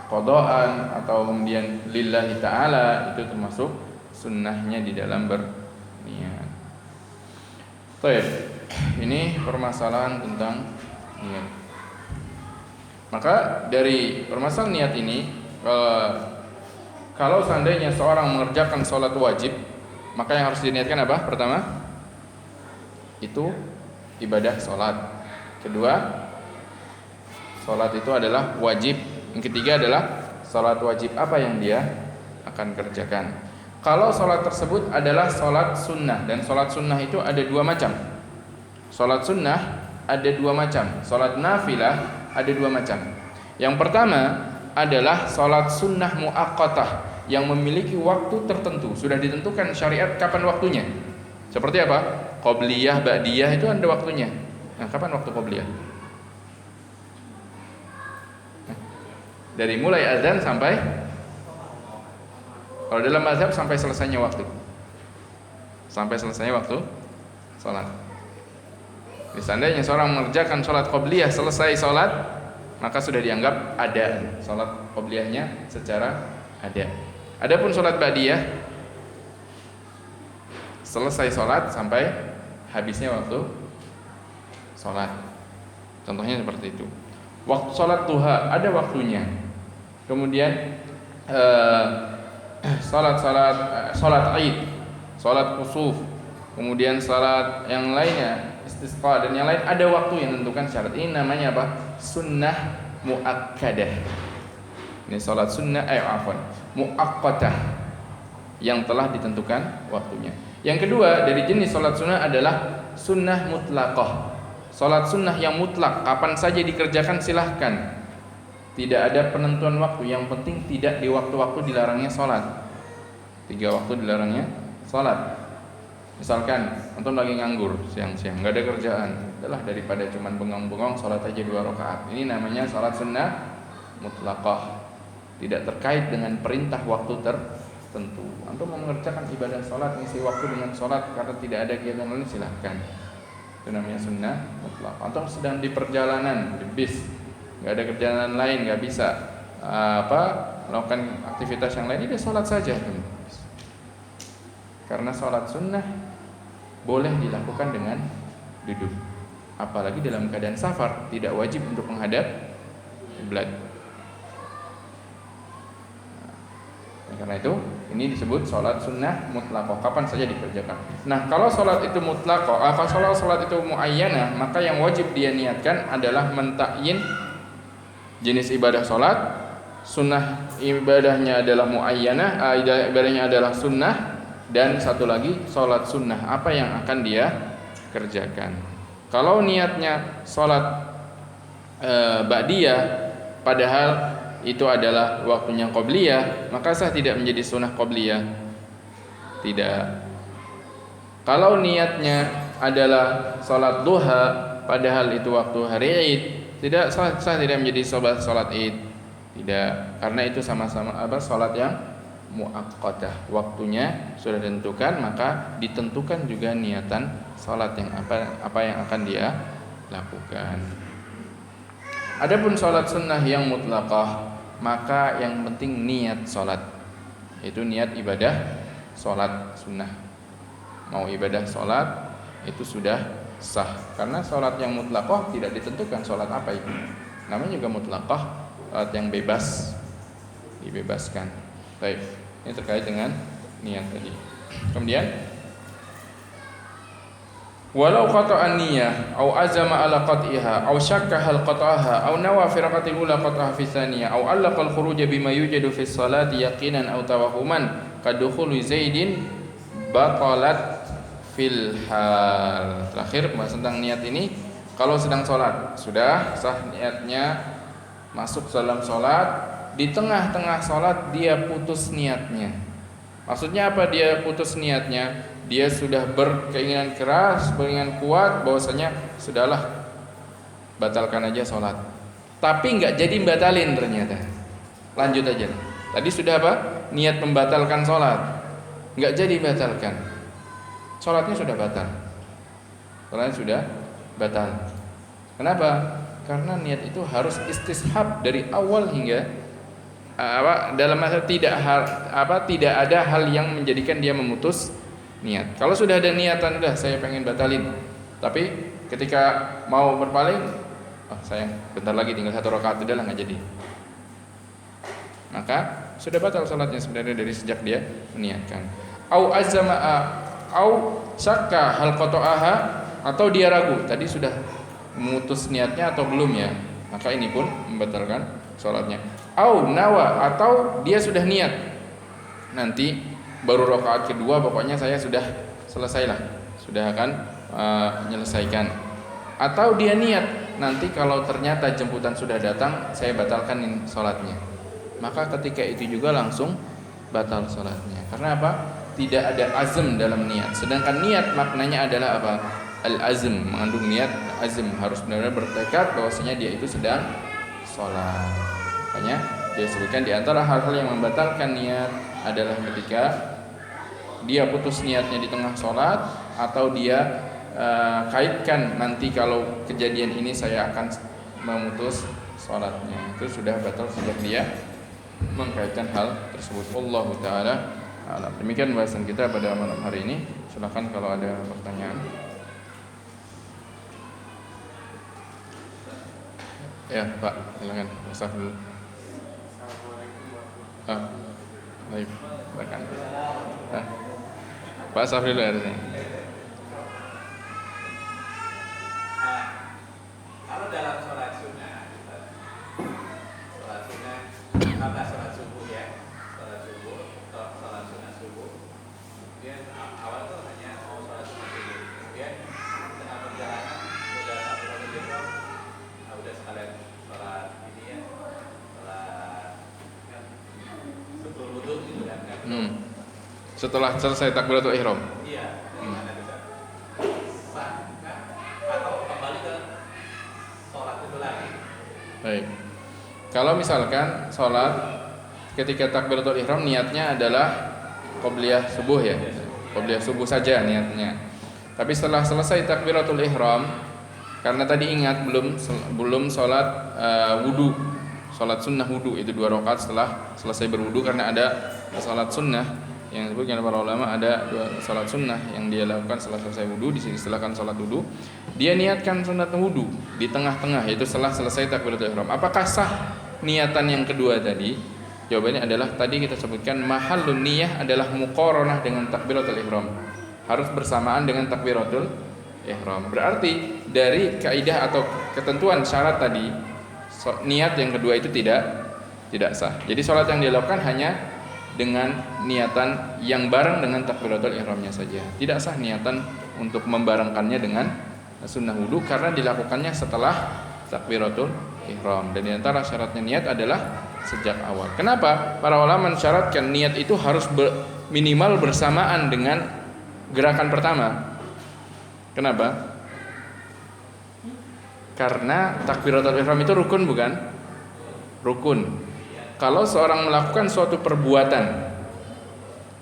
qadaan atau kemudian lillahi ta'ala, itu termasuk sunnahnya di dalam berniat. Baik, ini permasalahan tentang niat. Maka dari permasalahan niat ini, kalau seandainya seorang mengerjakan sholat wajib, maka yang harus diniatkan apa? Pertama, itu ibadah sholat. Kedua, sholat itu adalah wajib. Yang ketiga adalah sholat wajib apa yang dia akan kerjakan. Kalau sholat tersebut adalah sholat sunnah, dan sholat sunnah itu ada 2 macam. Sholat sunnah ada 2 macam. Sholat nafilah ada 2 macam. Yang pertama adalah sholat sunnah muaqqatah yang memiliki waktu tertentu, sudah ditentukan syariat kapan waktunya. Seperti apa? Qobliyah, ba'diyah itu ada waktunya. Nah, kapan waktu qobliyah? Dari mulai azan sampai, kalau dalam mazhab sampai selesainya waktu. Sampai selesainya waktu sholat. Seandainya seorang mengerjakan sholat qobliyah selesai sholat, maka sudah dianggap ada sholat qobliyahnya secara ada. Adapun sholat ba'diyah, selesai sholat sampai habisnya waktu sholat. Contohnya seperti itu. Waktu sholat duha ada waktunya. Kemudian sholat Id, sholat kusuf, kemudian sholat yang lainnya, istisqa dan yang lain ada waktu yang menentukan syarat. Ini namanya apa? Sunnah muakkadah. Ini sholat sunnah, muaqqatah yang telah ditentukan waktunya. Yang kedua dari jenis sholat sunnah adalah sunnah mutlaqah. Sholat sunnah yang mutlak, kapan saja dikerjakan silahkan, tidak ada penentuan waktu. Yang penting tidak di waktu-waktu dilarangnya sholat. 3 waktu dilarangnya sholat. Misalkan antum lagi nganggur siang-siang, nggak ada kerjaan, adalah daripada cuman bengong-bengong sholat aja 2 rakaat. Ini namanya sholat sunnah mutlaqah, tidak terkait dengan perintah waktu tertentu. Antum mau mengerjakan ibadah sholat, ngisi waktu dengan sholat karena tidak ada kegiatan lain, silahkan. Itu namanya sunnah mutlaqah. Antum sedang di perjalanan, di bis, nggak ada kerjaan lain, nggak bisa melakukan aktivitas yang lain, dia sholat saja. Karena sholat sunnah boleh dilakukan dengan duduk, apalagi dalam keadaan safar, tidak wajib untuk menghadap kiblat. Karena itu ini disebut sholat sunnah mutlaqah, kapan saja dikerjakan. Nah, kalau sholat itu mutlaqah, kalau sholat itu muayyanah, maka yang wajib dia niatkan adalah mentakyin jenis ibadah sholat. Sunnah ibadahnya adalah muayyanah, ibadahnya adalah sunnah. Dan satu lagi sholat sunnah apa yang akan dia kerjakan. Kalau niatnya sholat ba'diyah padahal itu adalah waktunya qobliyah, maka sah tidak menjadi sunnah qobliyah. Tidak. Kalau niatnya adalah sholat duha padahal itu waktu hari Id, tidak sah tidak menjadi sholat Id. Tidak, karena itu sama-sama salat yang muaqqadah. Waktunya sudah ditentukan, maka ditentukan juga niatan salat yang apa yang akan dia lakukan. Adapun salat sunnah yang mutlaqah, maka yang penting niat salat. Itu niat ibadah salat sunnah. Mau ibadah salat itu sudah sah. Karena salat yang mutlaqah tidak ditentukan salat apa itu. Namanya juga mutlaqah, salat yang bebas, dibebaskan. Baik, ini terkait dengan niat tadi. Kemudian walau qata'an niyyah au azama ala qat'iha au syakka hal qat'aha au nawa fi raqatil ula qat'aha fi tsaniyah au allaqa al khuruj bima yujadu fi salati yaqinan au tawahuman kadukhuli zaidin batalat fil hal. Terakhir bahas tentang niat ini. Kalau sedang sholat sudah sah niatnya, masuk dalam sholat, di tengah-tengah sholat dia putus niatnya. Maksudnya apa dia putus niatnya? Dia sudah berkeinginan keras, berkeinginan kuat bahwasanya sudahlah batalkan aja sholat, tapi nggak jadi batalin ternyata, lanjut aja. Tadi sudah apa? Niat membatalkan sholat, nggak jadi batalkan, sholatnya sudah batal, sholatnya sudah batal. Kenapa? Karena niat itu harus istishab dari awal hingga dalam masa tidak ada hal yang menjadikan dia memutus niat. Kalau sudah ada niatan, udah saya pengen batalin, tapi ketika mau berpaling, sayang bentar lagi tinggal 1 rakaat, udah lah nggak jadi, maka sudah batal salatnya sebenarnya dari sejak dia meniatkan. Au azama au syakka hal qata'aha, atau dia ragu tadi sudah memutus niatnya atau belum ya, maka ini pun membatalkan salatnya. Au nawa, atau dia sudah niat nanti baru rakaat kedua pokoknya saya sudah selesailah, sudah akan menyelesaikan. Atau dia niat nanti kalau ternyata jemputan sudah datang saya batalkan salatnya, maka ketika itu juga langsung batal salatnya. Karena apa? Tidak ada azm dalam niat. Sedangkan niat maknanya adalah apa? Al-azm, mengandung niat azm, harus benar-benar bertekad bahwasanya dia itu sedang sholat. Makanya dia sebutkan di antara hal-hal yang membatalkan niat adalah ketika dia putus niatnya di tengah sholat, atau dia kaitkan nanti kalau kejadian ini saya akan memutus sholatnya. Itu sudah batal sejak dia mengkaitkan hal tersebut. Wallahu ta'ala a'lam. Demikian bahasan kita pada malam hari ini. Silakan kalau ada pertanyaan. Ya Pak, silakan. Ustaz dulu. Baik, silakan. Pak Safri dulu ada sini. Kalau dalam sholat sunnah, apa sholat subuh ya, sholat subuh atau sholat sunnah subuh, kemudian awal itu hanya mau sholat sunnah subuh, kemudian tengah perjalanan udah sampai Ramadan, udah sekalian sholat ini ya, sholat sebelum wudu gitu kan? Setelah selesai takbiratul ihram. Iya. Sah kan? Atau kembali ke sholat itu lagi? Baik. Kalau misalkan sholat ketika takbiratul ihram niatnya adalah qobliyah subuh ya, qobliyah subuh saja niatnya. Tapi setelah selesai takbiratul ihram, karena tadi ingat belum sholat wudu, sholat sunnah wudu itu 2 rakaat setelah selesai berwudu, karena ada sholat sunnah yang disebutkan oleh para ulama, ada 2 sholat sunnah yang dia lakukan setelah selesai wudu. Di sini istilahkan sholat wudu. Dia niatkan sunat wudu di tengah-tengah, yaitu setelah selesai takbiratul ihram. Apakah sah niatan yang kedua tadi? Jawabannya adalah tadi kita sebutkan mahallun niyah adalah muqaranah dengan takbiratul ihram, harus bersamaan dengan takbiratul ihram. Berarti dari kaidah atau ketentuan syarat tadi, niat yang kedua itu tidak sah. Jadi sholat yang dilakukan hanya dengan niatan yang bareng dengan takbiratul ihramnya saja. Tidak sah niatan untuk membarengkannya dengan sunnah wudu karena dilakukannya setelah takbiratul ihram. Dan di antara syaratnya niat adalah sejak awal. Kenapa? Para ulama mensyaratkan niat itu harus minimal bersamaan dengan gerakan pertama. Kenapa? Karena takbiratul ihram itu rukun bukan? Rukun. kalau seorang melakukan suatu perbuatan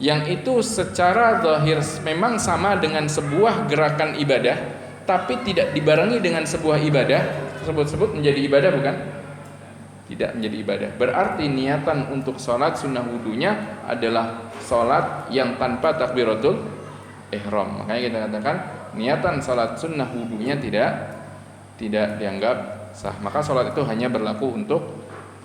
yang itu secara zahir memang sama dengan sebuah gerakan ibadah, tapi tidak dibarengi dengan sebuah ibadah, tersebut menjadi ibadah bukan? Tidak menjadi ibadah. Berarti niatan untuk sholat sunnah wudunya adalah sholat yang tanpa takbiratul ihram. Makanya kita katakan niatan sholat sunnah wudunya tidak dianggap sah. Maka sholat itu hanya berlaku untuk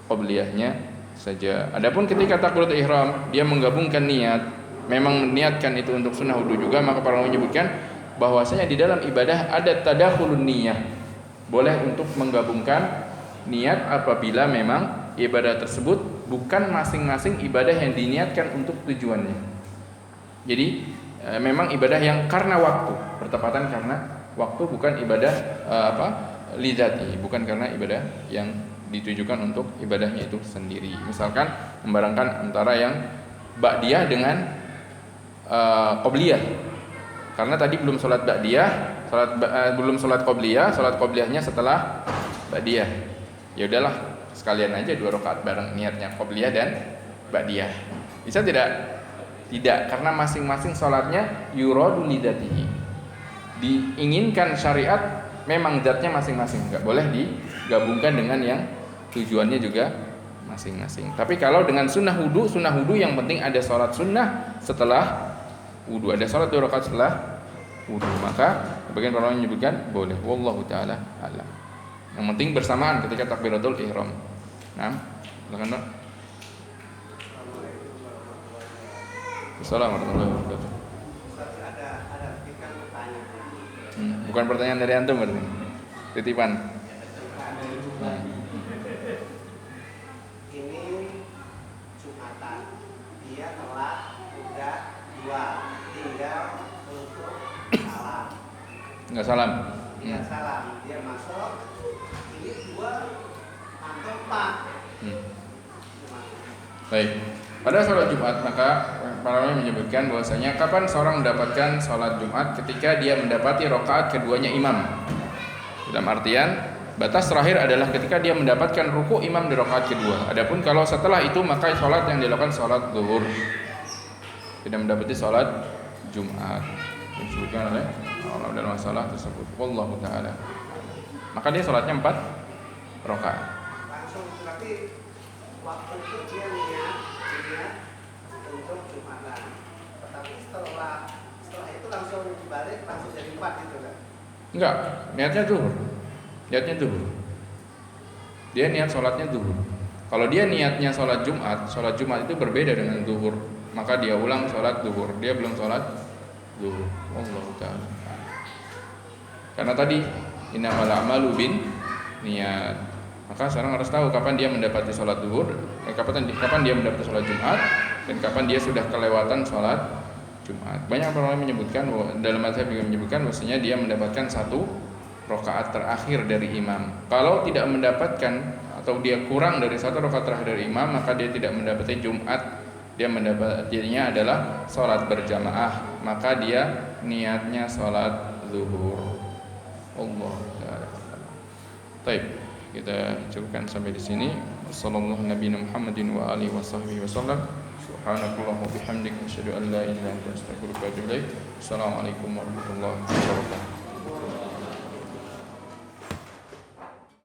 qobliyahnya saja. Adapun ketika takbiratul ihram dia menggabungkan niat, memang meniatkan itu untuk sunnah wudu juga, maka para ulama menyebutkan bahwasanya di dalam ibadah ada tadakhulun niyah. Boleh untuk menggabungkan niat apabila memang ibadah tersebut bukan masing-masing ibadah yang diniatkan untuk tujuannya. Jadi memang ibadah yang karena waktu, bertepatan karena waktu, bukan ibadah lidzati, bukan karena ibadah yang ditujukan untuk ibadahnya itu sendiri. Misalkan membarengkan antara yang ba'diyah dengan qobliyah. Karena tadi belum sholat ba'diyah, belum sholat qobliyah, sholat qobliyahnya setelah ba'diyah. Ya udahlah, sekalian aja 2 rakaat bareng niatnya qobliyah dan ba'diyah. Bisa tidak? Tidak, karena masing-masing sholatnya yuradu lidzatihi. Diinginkan syariat memang zatnya masing-masing, enggak boleh digabungkan dengan yang tujuannya juga masing-masing. Tapi kalau dengan sunnah wudu yang penting ada sholat sunnah setelah wudu, ada sholat 2 rakaat setelah wudu, maka bagian para ulama menyebutkan boleh. Wallahu taala alam. Yang penting bersamaan ketika takbiratul ihram. Nah, silakan Pak. Assalamualaikum warahmatullahi wabarakatuh. Ada pertanyaan. Bukan pertanyaan dari antum berarti. Titipan. Ini Jumatan, dia telat udah 2, tinggal untuk salam. Enggak salam. Dia salam, dia masuk. Ini 2 atau 4. Baik. Pada sholat Jumat maka para ulama menyebutkan bahwasanya kapan seorang mendapatkan sholat Jumat ketika dia mendapati rakaat keduanya imam. Dalam artian batas terakhir adalah ketika dia mendapatkan ruku imam di rakaat kedua. Adapun kalau setelah itu maka sholat yang dilakukan sholat zuhur. Tidak mendapati sholat Jumat. Disebutkan oleh Allah dalam masalah tersebut. Wallahu taala. Maka dia sholatnya 4 rakaat. Langsung berarti waktu itu dia niat untuk Jumatan. Tetapi setelah itu langsung balik langsung jadi 4 gitu kan? Enggak, niatnya zuhur. Niatnya zuhur. Dia niat sholatnya zuhur. Kalau dia niatnya sholat Jumat itu berbeda dengan zuhur. Maka dia ulang sholat zuhur. Dia belum sholat zuhur. Allah taala. Karena tadi innamal a'malu bin niat. Maka seorang harus tahu kapan dia mendapati sholat zuhur, kapan dia mendapati sholat Jumat, dan kapan dia sudah kelewatan sholat Jumat. Banyak orang menyebutkan, dalam mazhab juga menyebutkan bahwasanya dia mendapatkan 1 rakaat terakhir dari imam. Kalau tidak mendapatkan atau dia kurang dari 1 rakaat terakhir dari imam, maka dia tidak mendapati Jumat. Dia mendapatinya adalah sholat berjamaah, maka dia niatnya sholat zuhur. Allah taala. Baik, kita cukupkan sampai di sini. Wassallallahu nabiyana Muhammadin wa alihi washabbihi wasallam. Subhanakallahumma bihamdika asyhadu an la ilaha illa anta astaghfiruka wa atubu ilaik. Assalamualaikum warahmatullahi wabarakatuh.